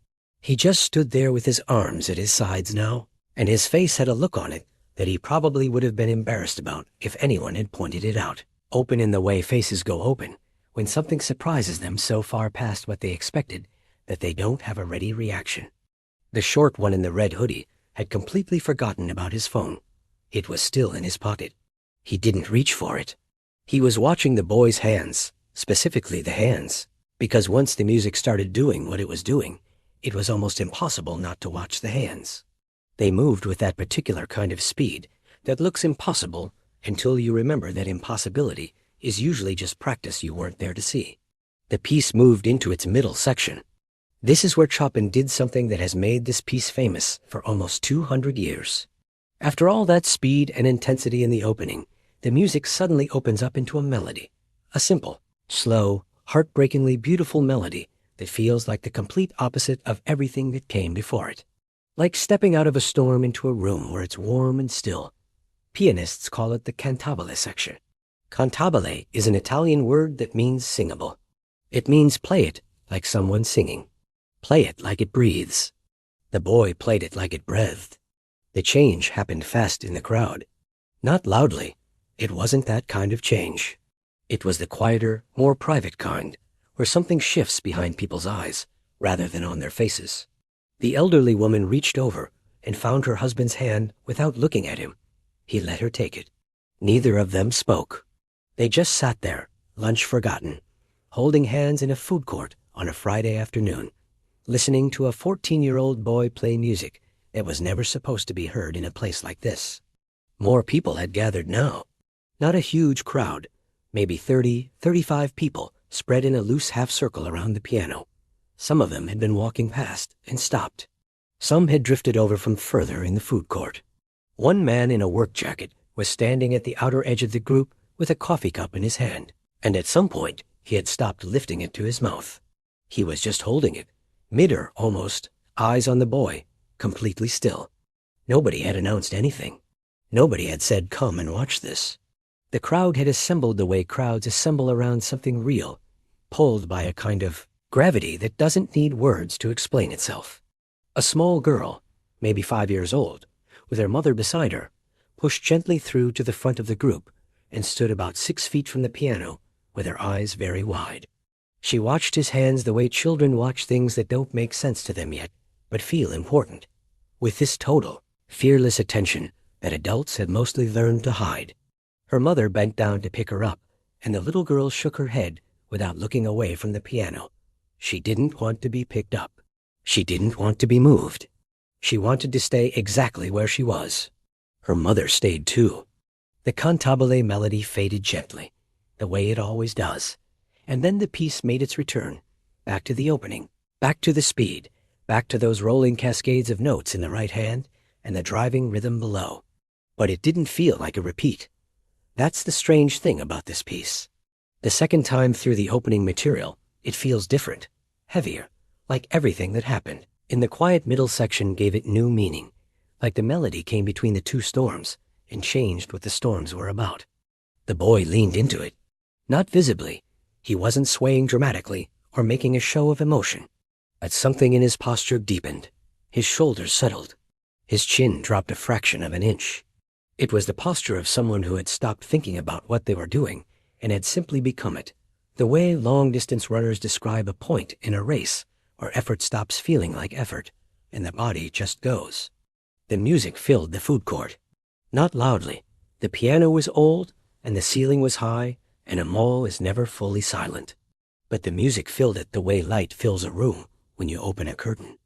He just stood there with his arms at his sides now, and his face had a look on it that he probably would have been embarrassed about if anyone had pointed it out. Open in the way faces go open, when something surprises them so far past what they expected that they don't have a ready reaction. The short one in the red hoodie had completely forgotten about his phone. It was still in his pocket. He didn't reach for it. He was watching the boy's hands, specifically the hands, because once the music started doing what it was doing, it was almost impossible not to watch the hands. They moved with that particular kind of speed that looks impossible until you remember that impossibility is usually just practice you weren't there to see. The piece moved into its middle section. This is where Chopin did something that has made this piece famous for almost 200 years. After all that speed and intensity in the opening, the music suddenly opens up into a melody, a simple, slow, heartbreakingly beautiful melody that feels like the complete opposite of everything that came before it. Like stepping out of a storm into a room where it's warm and still. Pianists call it the cantabile section. Cantabile is an Italian word that means singable. It means play it like someone singing. Play it like it breathes. The boy played it like it breathed. The change happened fast in the crowd. Not loudly. It wasn't that kind of change. It was the quieter, more private kind, where something shifts behind people's eyes rather than on their faces. The elderly woman reached over and found her husband's hand without looking at him. He let her take it. Neither of them spoke. They just sat there, lunch forgotten, holding hands in a food court on a Friday afternoon, listening to a 14-year-old boy play music that was never supposed to be heard in a place like this. More people had gathered now. Not a huge crowd, maybe 30, 35 people spread in a loose half-circle around the piano. Some of them had been walking past and stopped. Some had drifted over from further in the food court. One man in a work jacket was standing at the outer edge of the group with a coffee cup in his hand, and at some point he had stopped lifting it to his mouth. He was just holding it, mid-air almost, eyes on the boy, completely still. Nobody had announced anything. Nobody had said, "Come and watch this." The crowd had assembled the way crowds assemble around something real, pulled by a kind of gravity that doesn't need words to explain itself. A small girl, maybe 5 years old, with her mother beside her, pushed gently through to the front of the group and stood about 6 feet from the piano with her eyes very wide. She watched his hands the way children watch things that don't make sense to them yet, but feel important, with this total, fearless attention that adults had mostly learned to hide. Her mother bent down to pick her up, and the little girl shook her head without looking away from the piano. She didn't want to be picked up. She didn't want to be moved. She wanted to stay exactly where she was. Her mother stayed too. The cantabile melody faded gently, the way it always does, and then the piece made its return, back to the opening, back to the speed, back to those rolling cascades of notes in the right hand and the driving rhythm below. But it didn't feel like a repeat. That's the strange thing about this piece. The second time through the opening material, it feels different, heavier, like everything that happened in the quiet middle section gave it new meaning, like the melody came between the two storms and changed what the storms were about. The boy leaned into it. Not visibly. He wasn't swaying dramatically or making a show of emotion. But something in his posture deepened. His shoulders settled. His chin dropped a fraction of an inch. It was the posture of someone who had stopped thinking about what they were doing and had simply become it, the way long-distance runners describe a point in a race where effort stops feeling like effort and the body just goes. The music filled the food court. Not loudly. The piano was old and the ceiling was high, and a mall is never fully silent. But the music filled it the way light fills a room when you open a curtain.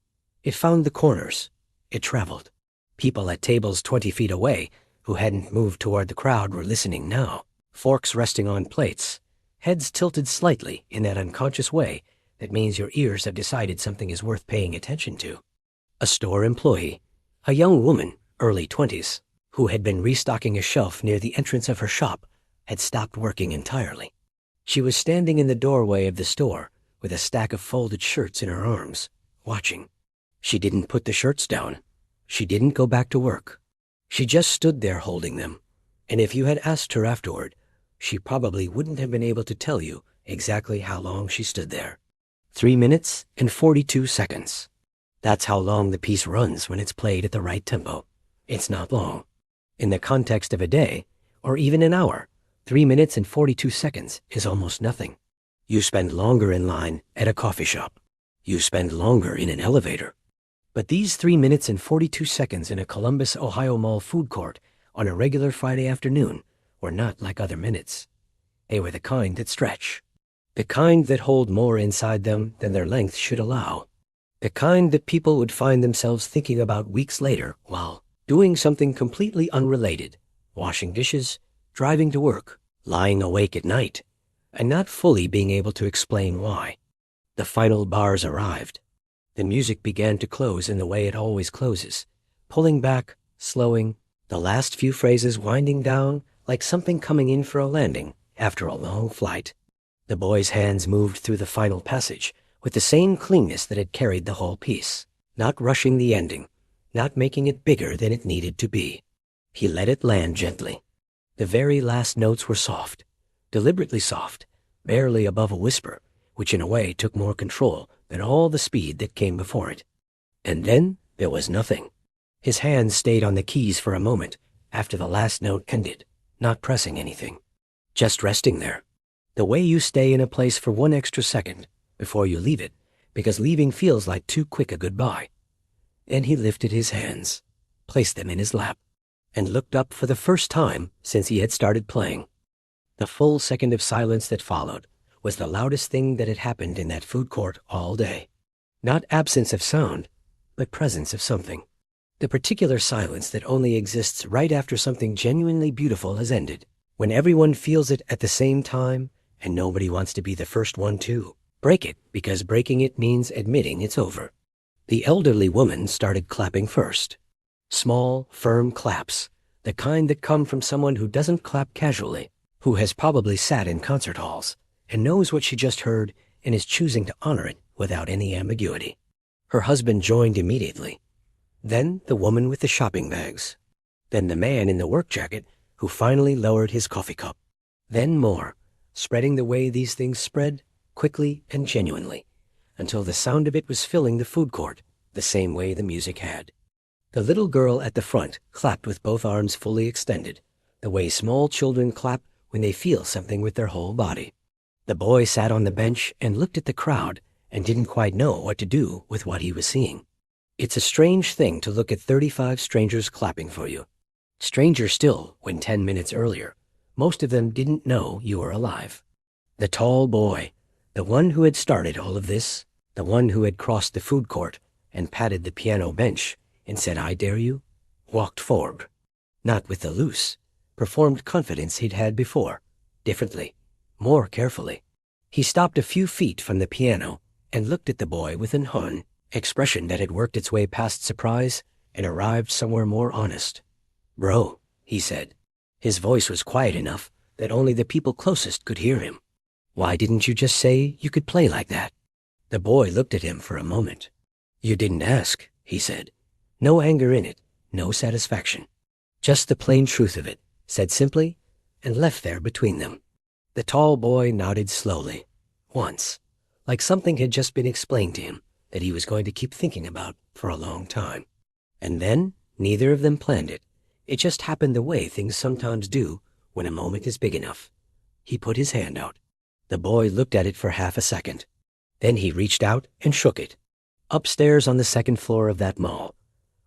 It found the corners. It traveled. People at tables 20 feet away who hadn't moved toward the crowd were listening now, forks resting on plates, heads tilted slightly in that unconscious way that means your ears have decided something is worth paying attention to. A store employee, a young woman, early 20s, who had been restocking a shelf near the entrance of her shop, had stopped working entirely. She was standing in the doorway of the store with a stack of folded shirts in her arms, watching. She didn't put the shirts down. She didn't go back to work. She just stood there holding them, and if you had asked her afterward, she probably wouldn't have been able to tell you exactly how long she stood there. 3 minutes and 42 seconds. That's how long the piece runs when it's played at the right tempo. It's not long. In the context of a day, or even an hour, 3 minutes and 42 seconds is almost nothing. You spend longer in line at a coffee shop. You spend longer in an elevator. But these 3 minutes and 42 seconds in a Columbus, Ohio mall food court on a regular Friday afternoon were not like other minutes. They were the kind that stretch. The kind that hold more inside them than their length should allow. The kind that people would find themselves thinking about weeks later while doing something completely unrelated, washing dishes, driving to work, lying awake at night, and not fully being able to explain why. The final bars arrived. The music began to close in the way it always closes, pulling back, slowing, the last few phrases winding down like something coming in for a landing after a long flight. The boy's hands moved through the final passage with the same cleanness that had carried the whole piece, not rushing the ending, not making it bigger than it needed to be. He let it land gently. The very last notes were soft, deliberately soft, barely above a whisper, which in a way took more control than all the speed that came before it. And then there was nothing. His hands stayed on the keys for a moment after the last note ended, not pressing anything, just resting there. The way you stay in a place for 1 extra second before you leave it, because leaving feels like too quick a goodbye. Then he lifted his hands, placed them in his lap, and looked up for the first time since he had started playing. The full second of silence that followed was the loudest thing that had happened in that food court all day. Not absence of sound, but presence of something. The particular silence that only exists right after something genuinely beautiful has ended, when everyone feels it at the same time and nobody wants to be the first one to break it, because breaking it means admitting it's over. The elderly woman started clapping first. Small, firm claps, the kind that come from someone who doesn't clap casually, who has probably sat in concert halls and knows what she just heard and is choosing to honor it without any ambiguity. Her husband joined immediately. Then the woman with the shopping bags. Then the man in the work jacket who finally lowered his coffee cup. Then more, spreading the way these things spread, quickly and genuinely, until the sound of it was filling the food court, the same way the music had. The little girl at the front clapped with both arms fully extended, the way small children clap when they feel something with their whole body. The boy sat on the bench and looked at the crowd and didn't quite know what to do with what he was seeing. It's a strange thing to look at 35 strangers clapping for you. Stranger still when 10 minutes earlier, most of them didn't know you were alive. The tall boy, the one who had started all of this, the one who had crossed the food court and patted the piano bench and said, "I dare you," walked forward, not with the loose, performed confidence he'd had before, differently, more carefully. He stopped a few feet from the piano and looked at the boy with an expression that had worked its way past surprise and arrived somewhere more honest. "Bro," he said. His voice was quiet enough that only the people closest could hear him. "Why didn't you just say you could play like that?" The boy looked at him for a moment. "You didn't ask," he said. No anger in it, no satisfaction. Just the plain truth of it, said simply, and left there between them. The tall boy nodded slowly, once, like something had just been explained to him that he was going to keep thinking about for a long time. And then, neither of them planned it. It just happened the way things sometimes do when a moment is big enough. He put his hand out. The boy looked at it for half a second. Then he reached out and shook it. Upstairs on the second floor of that mall,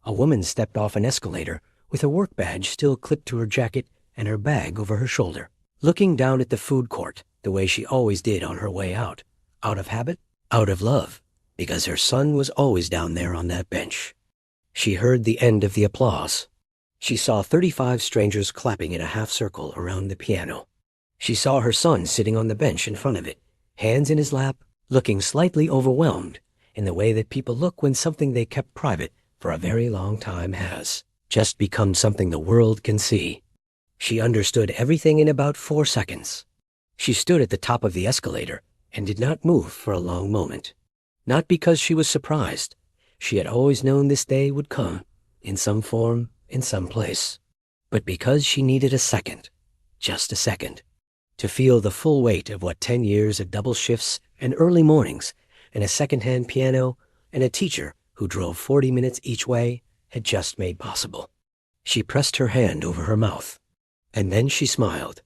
a woman stepped off an escalator with a work badge still clipped to her jacket and her bag over her shoulder, looking down at the food court the way she always did on her way out of habit, out of love, because her son was always down there on that bench. She heard the end of the applause. She saw 35 strangers clapping in a half circle around the piano. She saw her son sitting on the bench in front of it, hands in his lap, looking slightly overwhelmed in the way that people look when something they kept private for a very long time has just become something the world can see. She understood everything in about 4 seconds. She stood at the top of the escalator and did not move for a long moment. Not because she was surprised. She had always known this day would come, in some form, in some place. But because she needed a second, just a second, to feel the full weight of what 10 years of double shifts and early mornings and a second-hand piano and a teacher who drove 40 minutes each way had just made possible. She pressed her hand over her mouth, and then she smiled,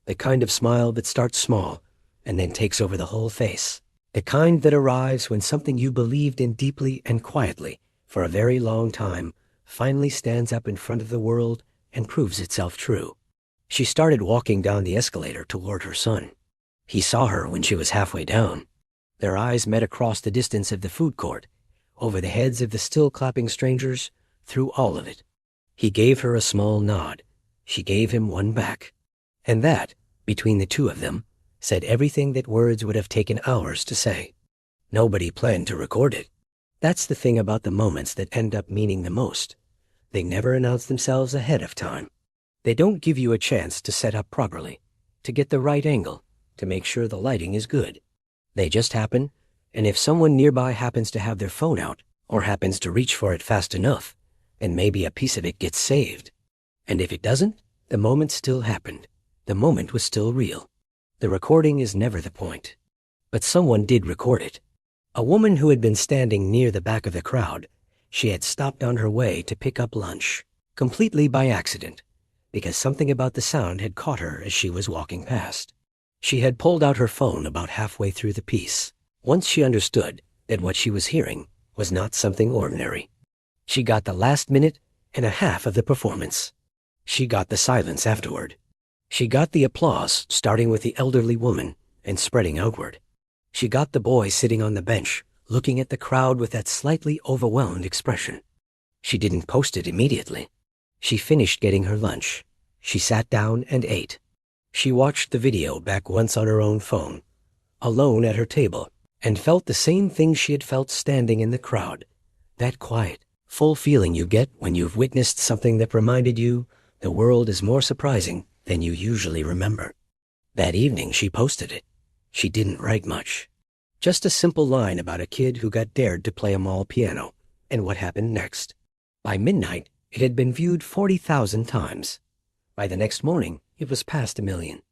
the kind of smile that starts small and then takes over the whole face, the kind that arrives when something you believed in deeply and quietly for a very long time finally stands up in front of the world and proves itself true. She started walking down the escalator toward her son. He saw her when she was halfway down. Their eyes met across the distance of the food court, over the heads of the still clapping strangers, through all of it. He gave her a small nod. She gave him one back. And that, between the two of them, said everything that words would have taken hours to say. Nobody planned to record it. That's the thing about the moments that end up meaning the most. They never announce themselves ahead of time. They don't give you a chance to set up properly, to get the right angle, to make sure the lighting is good. They just happen, and if someone nearby happens to have their phone out, or happens to reach for it fast enough, then maybe a piece of it gets saved. And if it doesn't, the moment still happened. The moment was still real. The recording is never the point. But someone did record it. A woman who had been standing near the back of the crowd. She had stopped on her way to pick up lunch, completely by accident, because something about the sound had caught her as she was walking past. She had pulled out her phone about halfway through the piece, once she understood that what she was hearing was not something ordinary. She got the last minute and a half of the performance. She got the silence afterward. She got the applause, starting with the elderly woman and spreading outward. She got the boy sitting on the bench, looking at the crowd with that slightly overwhelmed expression. She didn't post it immediately. She finished getting her lunch. She sat down and ate. She watched the video back once on her own phone, alone at her table, and felt the same thing she had felt standing in the crowd. That quiet, full feeling you get when you've witnessed something that reminded you the world is more surprising than you usually remember. That evening she posted it. She didn't write much. Just a simple line about a kid who got dared to play a mall piano and what happened next. By midnight, it had been viewed 40,000 times. By the next morning, it was past 1 million.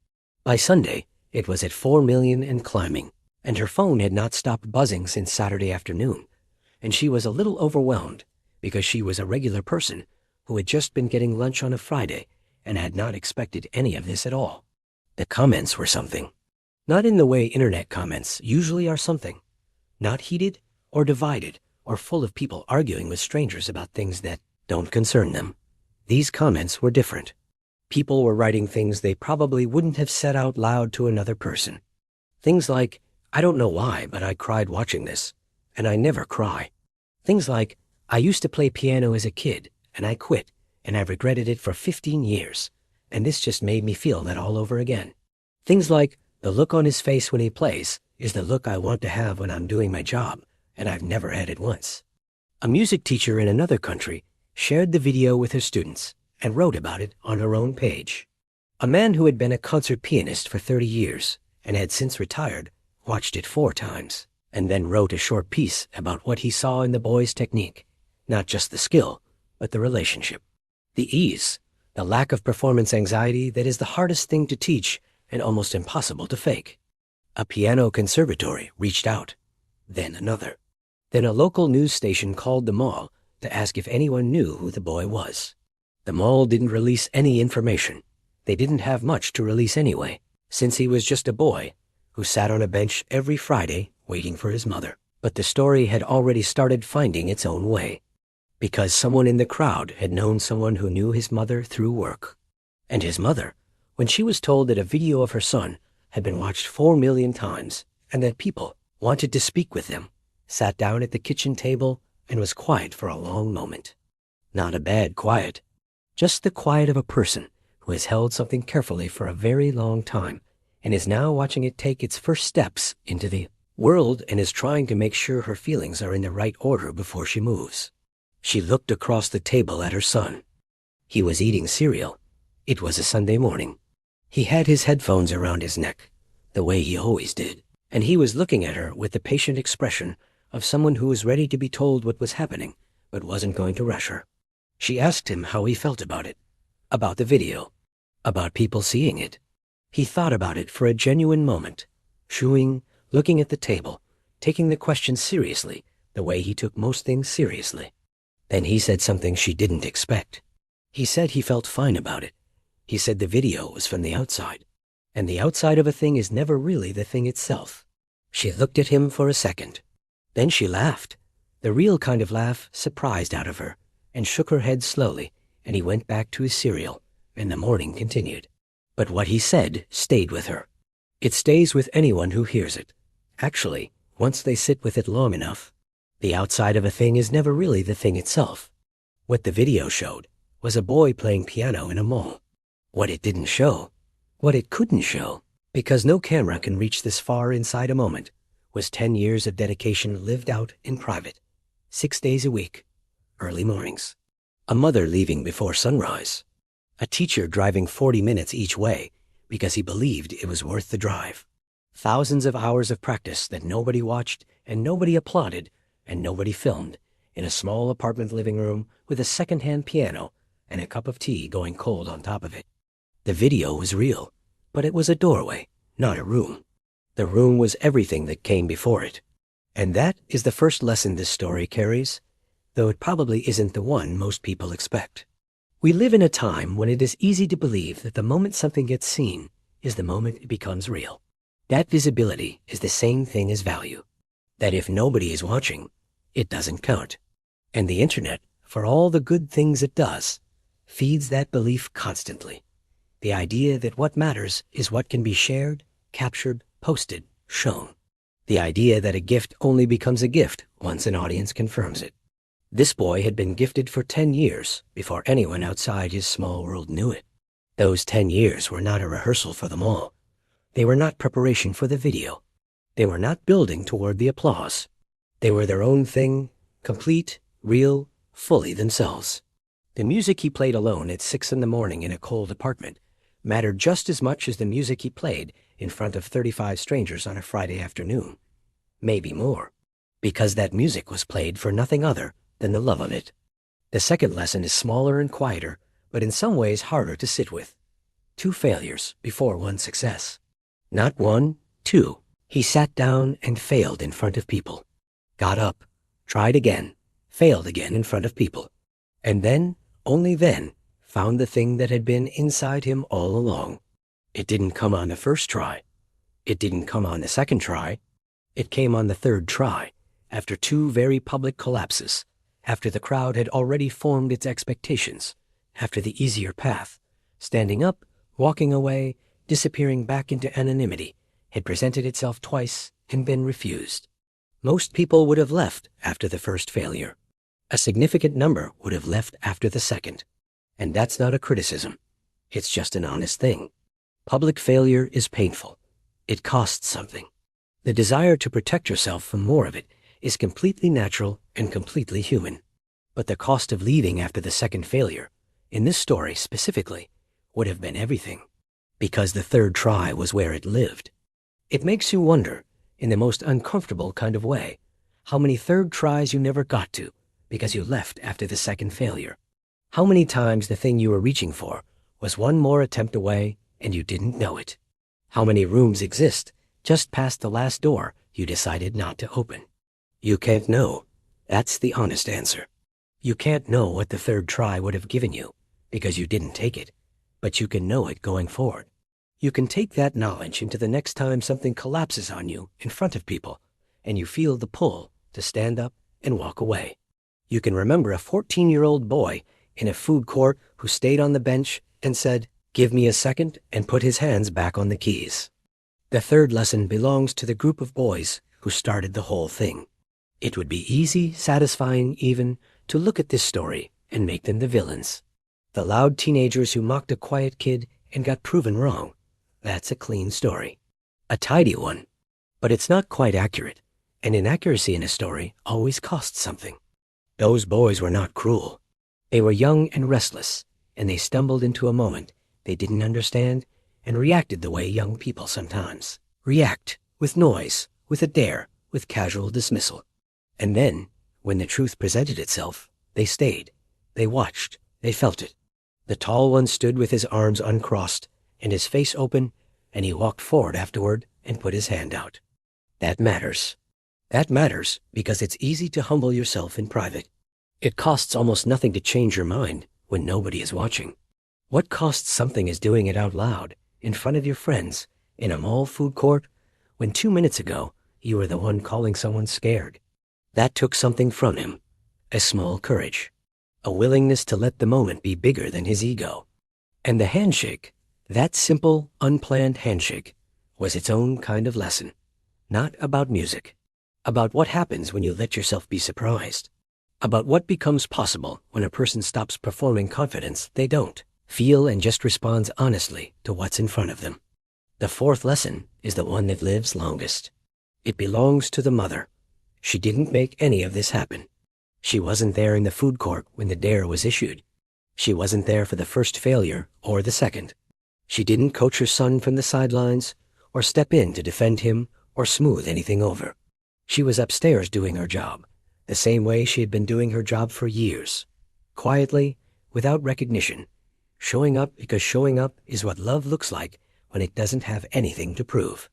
By Sunday, it was at 4 million and climbing. and her phone had not stopped buzzing since Saturday afternoon, and she was a little overwhelmed because she was a regular person who had just been getting lunch on a Friday and had not expected any of this at all. The comments were something. Not in the way internet comments usually are something. Not heated or divided or full of people arguing with strangers about things that don't concern them. These comments were different. People were writing things they probably wouldn't have said out loud to another person. Things like, "I don't know why, but I cried watching this, and I never cry." Things like, "I used to play piano as a kid, and I quit, and I've regretted it for 15 years, and this just made me feel that all over again." Things like, "The look on his face when he plays is the look I want to have when I'm doing my job, and I've never had it once." A music teacher in another country shared the video with her students and wrote about it on her own page. A man who had been a concert pianist for 30 years and had since retired watched it 4 times and then wrote a short piece about what he saw in the boy's technique, not just the skill, but the relationship. The ease, the lack of performance anxiety that is the hardest thing to teach and almost impossible to fake. A piano conservatory reached out, then another. Then a local news station called the mall to ask if anyone knew who the boy was. The mall didn't release any information. They didn't have much to release anyway, since he was just a boy who sat on a bench every Friday waiting for his mother. But the story had already started finding its own way, because someone in the crowd had known someone who knew his mother through work. And his mother, when she was told that a video of her son had been watched 4 million times and that people wanted to speak with them, sat down at the kitchen table and was quiet for a long moment. Not a bad quiet, just the quiet of a person who has held something carefully for a very long time and is now watching it take its first steps into the world and is trying to make sure her feelings are in the right order before she moves. She looked across the table at her son. He was eating cereal. It was a Sunday morning. He had his headphones around his neck, the way he always did, and he was looking at her with the patient expression of someone who was ready to be told what was happening, but wasn't going to rush her. She asked him how he felt about it, about the video, about people seeing it. He thought about it for a genuine moment, chewing, looking at the table, taking the question seriously, the way he took most things seriously. Then he said something she didn't expect. He said he felt fine about it. He said the video was from the outside, and the outside of a thing is never really the thing itself. She looked at him for a second. Then she laughed, the real kind of laugh surprised out of her, and shook her head slowly, and he went back to his cereal, and the morning continued. But what he said stayed with her. It stays with anyone who hears it. Actually, once they sit with it long enough, the outside of a thing is never really the thing itself. What the video showed was a boy playing piano in a mall. What it didn't show, what it couldn't show, because no camera can reach this far inside a moment, was 10 years of dedication lived out in private, 6 days a week, early mornings. A mother leaving before sunrise. A teacher driving 40 minutes each way because he believed it was worth the drive. Thousands of hours of practice that nobody watched and nobody applauded and nobody filmed in a small apartment living room with a second-hand piano and a cup of tea going cold on top of it. The video was real, but it was a doorway, not a room. The room was everything that came before it. And that is the first lesson this story carries, though it probably isn't the one most people expect. We live in a time when it is easy to believe that the moment something gets seen is the moment it becomes real. That visibility is the same thing as value. That if nobody is watching, it doesn't count. And the internet, for all the good things it does, feeds that belief constantly. The idea that what matters is what can be shared, captured, posted, shown. The idea that a gift only becomes a gift once an audience confirms it. This boy had been gifted for 10 years before anyone outside his small world knew it. Those 10 years were not a rehearsal for them all. They were not preparation for the video. They were not building toward the applause. They were their own thing, complete, real, fully themselves. The music he played alone at 6 in the morning in a cold apartment mattered just as much as the music he played in front of 35 strangers on a Friday afternoon. Maybe more, because that music was played for nothing other than the love of it. The second lesson is smaller and quieter, but in some ways harder to sit with. 2 failures before 1 success. Not 1, 2, He sat down and failed in front of people. Got up, tried again, failed again in front of people. And then, only then, found the thing that had been inside him all along. It didn't come on the first try. It didn't come on the second try. It came on the third try, after 2 very public collapses, after the crowd had already formed its expectations, after the easier path, standing up, walking away, disappearing back into anonymity, had presented itself twice and been refused. Most people would have left after the first failure. A significant number would have left after the second. And that's not a criticism. It's just an honest thing. Public failure is painful. It costs something. The desire to protect yourself from more of it is completely natural and completely human. But the cost of leaving after the second failure, in this story specifically, would have been everything. Because the third try was where it lived. It makes you wonder, in the most uncomfortable kind of way, how many third tries you never got to because you left after the second failure. How many times the thing you were reaching for was one more attempt away and you didn't know it. How many rooms exist just past the last door you decided not to open. You can't know. That's the honest answer. You can't know what the third try would have given you because you didn't take it, but you can know it going forward. You can take that knowledge into the next time something collapses on you in front of people and you feel the pull to stand up and walk away. You can remember a 14-year-old boy in a food court who stayed on the bench and said, "Give me a second," and put his hands back on the keys. The third lesson belongs to the group of boys who started the whole thing. It would be easy, satisfying even, to look at this story and make them the villains. The loud teenagers who mocked a quiet kid and got proven wrong. That's a clean story. A tidy one. But it's not quite accurate, and inaccuracy in a story always costs something. Those boys were not cruel. They were young and restless, and they stumbled into a moment they didn't understand and reacted the way young people sometimes react, with noise, with a dare, with casual dismissal. And then, when the truth presented itself, they stayed. They watched. They felt it. The tall one stood with his arms uncrossed and his face open, and he walked forward afterward and put his hand out. That matters. That matters because it's easy to humble yourself in private. It costs almost nothing to change your mind when nobody is watching. What costs something is doing it out loud, in front of your friends, in a mall food court, when 2 minutes ago you were the one calling someone scared. That took something from him, a small courage, a willingness to let the moment be bigger than his ego. And the handshake, that simple, unplanned handshake, was its own kind of lesson. Not about music, about what happens when you let yourself be surprised, about what becomes possible when a person stops performing confidence they don't feel and just responds honestly to what's in front of them. The fourth lesson is the one that lives longest. It belongs to the mother. She didn't make any of this happen. She wasn't there in the food court when the dare was issued. She wasn't there for the first failure or the second. She didn't coach her son from the sidelines or step in to defend him or smooth anything over. She was upstairs doing her job, the same way she had been doing her job for years, quietly, without recognition, showing up because showing up is what love looks like when it doesn't have anything to prove.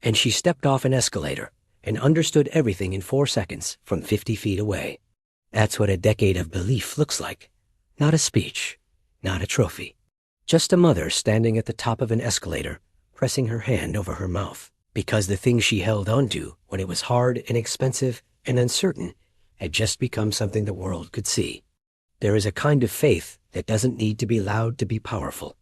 And she stepped off an escalator and understood everything in 4 seconds from 50 feet away. That's what a decade of belief looks like. Not a speech, not a trophy. Just a mother standing at the top of an escalator, pressing her hand over her mouth, because the thing she held onto when it was hard and expensive and uncertain had just become something the world could see. There is a kind of faith that doesn't need to be loud to be powerful.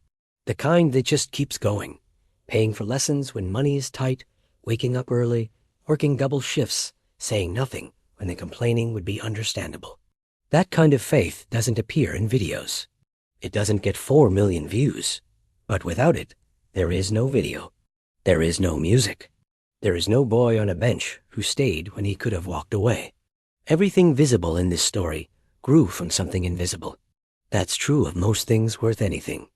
The kind that just keeps going, paying for lessons when money is tight, waking up early, working double shifts, saying nothing when the complaining would be understandable. That kind of faith doesn't appear in videos. It doesn't get 4 million views. But without it, there is no video. There is no music. There is no boy on a bench who stayed when he could have walked away. Everything visible in this story grew from something invisible. That's true of most things worth anything.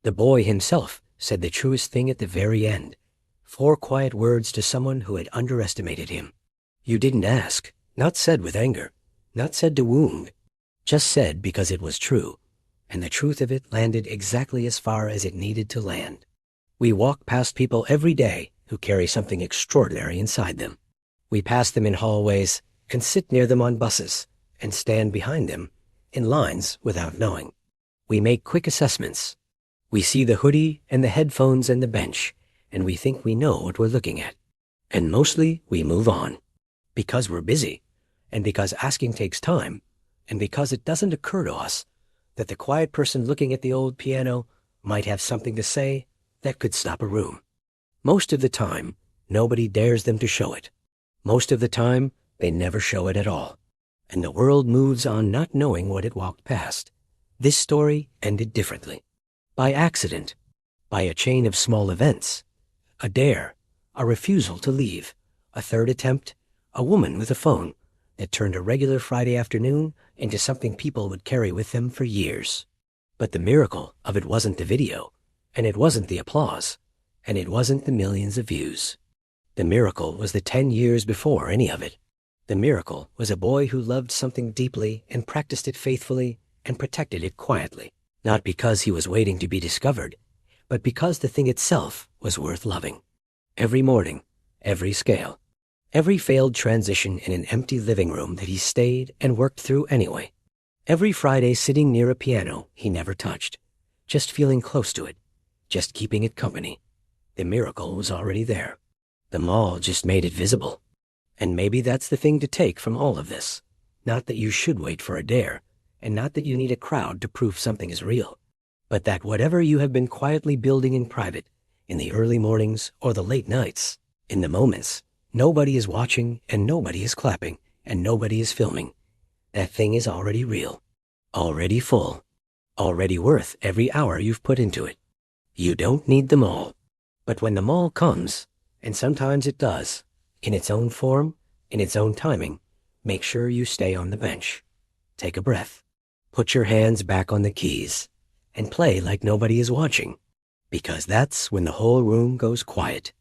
The boy himself said the truest thing at the very end. 4 quiet words to someone who had underestimated him. You didn't ask, not said with anger, not said to wound, just said because it was true, and the truth of it landed exactly as far as it needed to land. We walk past people every day who carry something extraordinary inside them. We pass them in hallways, can sit near them on buses, and stand behind them in lines without knowing. We make quick assessments. We see the hoodie and the headphones and the bench, and we think we know what we're looking at. And mostly we move on. Because we're busy, and because asking takes time, and because it doesn't occur to us that the quiet person looking at the old piano might have something to say that could stop a room. Most of the time, nobody dares them to show it. Most of the time, they never show it at all. And the world moves on not knowing what it walked past. This story ended differently. By accident. By a chain of small events. A dare. A refusal to leave. A third attempt. A woman with a phone that turned a regular Friday afternoon into something people would carry with them for years. But the miracle of it wasn't the video, and it wasn't the applause, and it wasn't the millions of views. The miracle was the 10 years before any of it. The miracle was a boy who loved something deeply and practiced it faithfully and protected it quietly, not because he was waiting to be discovered, but because the thing itself was worth loving. Every morning, every scale, every failed transition in an empty living room that he stayed and worked through anyway. Every Friday sitting near a piano he never touched, just feeling close to it, just keeping it company. The miracle was already there. The mall just made it visible. And maybe that's the thing to take from all of this. Not that you should wait for a dare, and not that you need a crowd to prove something is real, but that whatever you have been quietly building in private, in the early mornings or the late nights, in the moments, nobody is watching and nobody is clapping and nobody is filming. That thing is already real, already full, already worth every hour you've put into it. You don't need them all. But when the mall comes, and sometimes it does, in its own form, in its own timing, make sure you stay on the bench. Take a breath. Put your hands back on the keys and play like nobody is watching, because that's when the whole room goes quiet.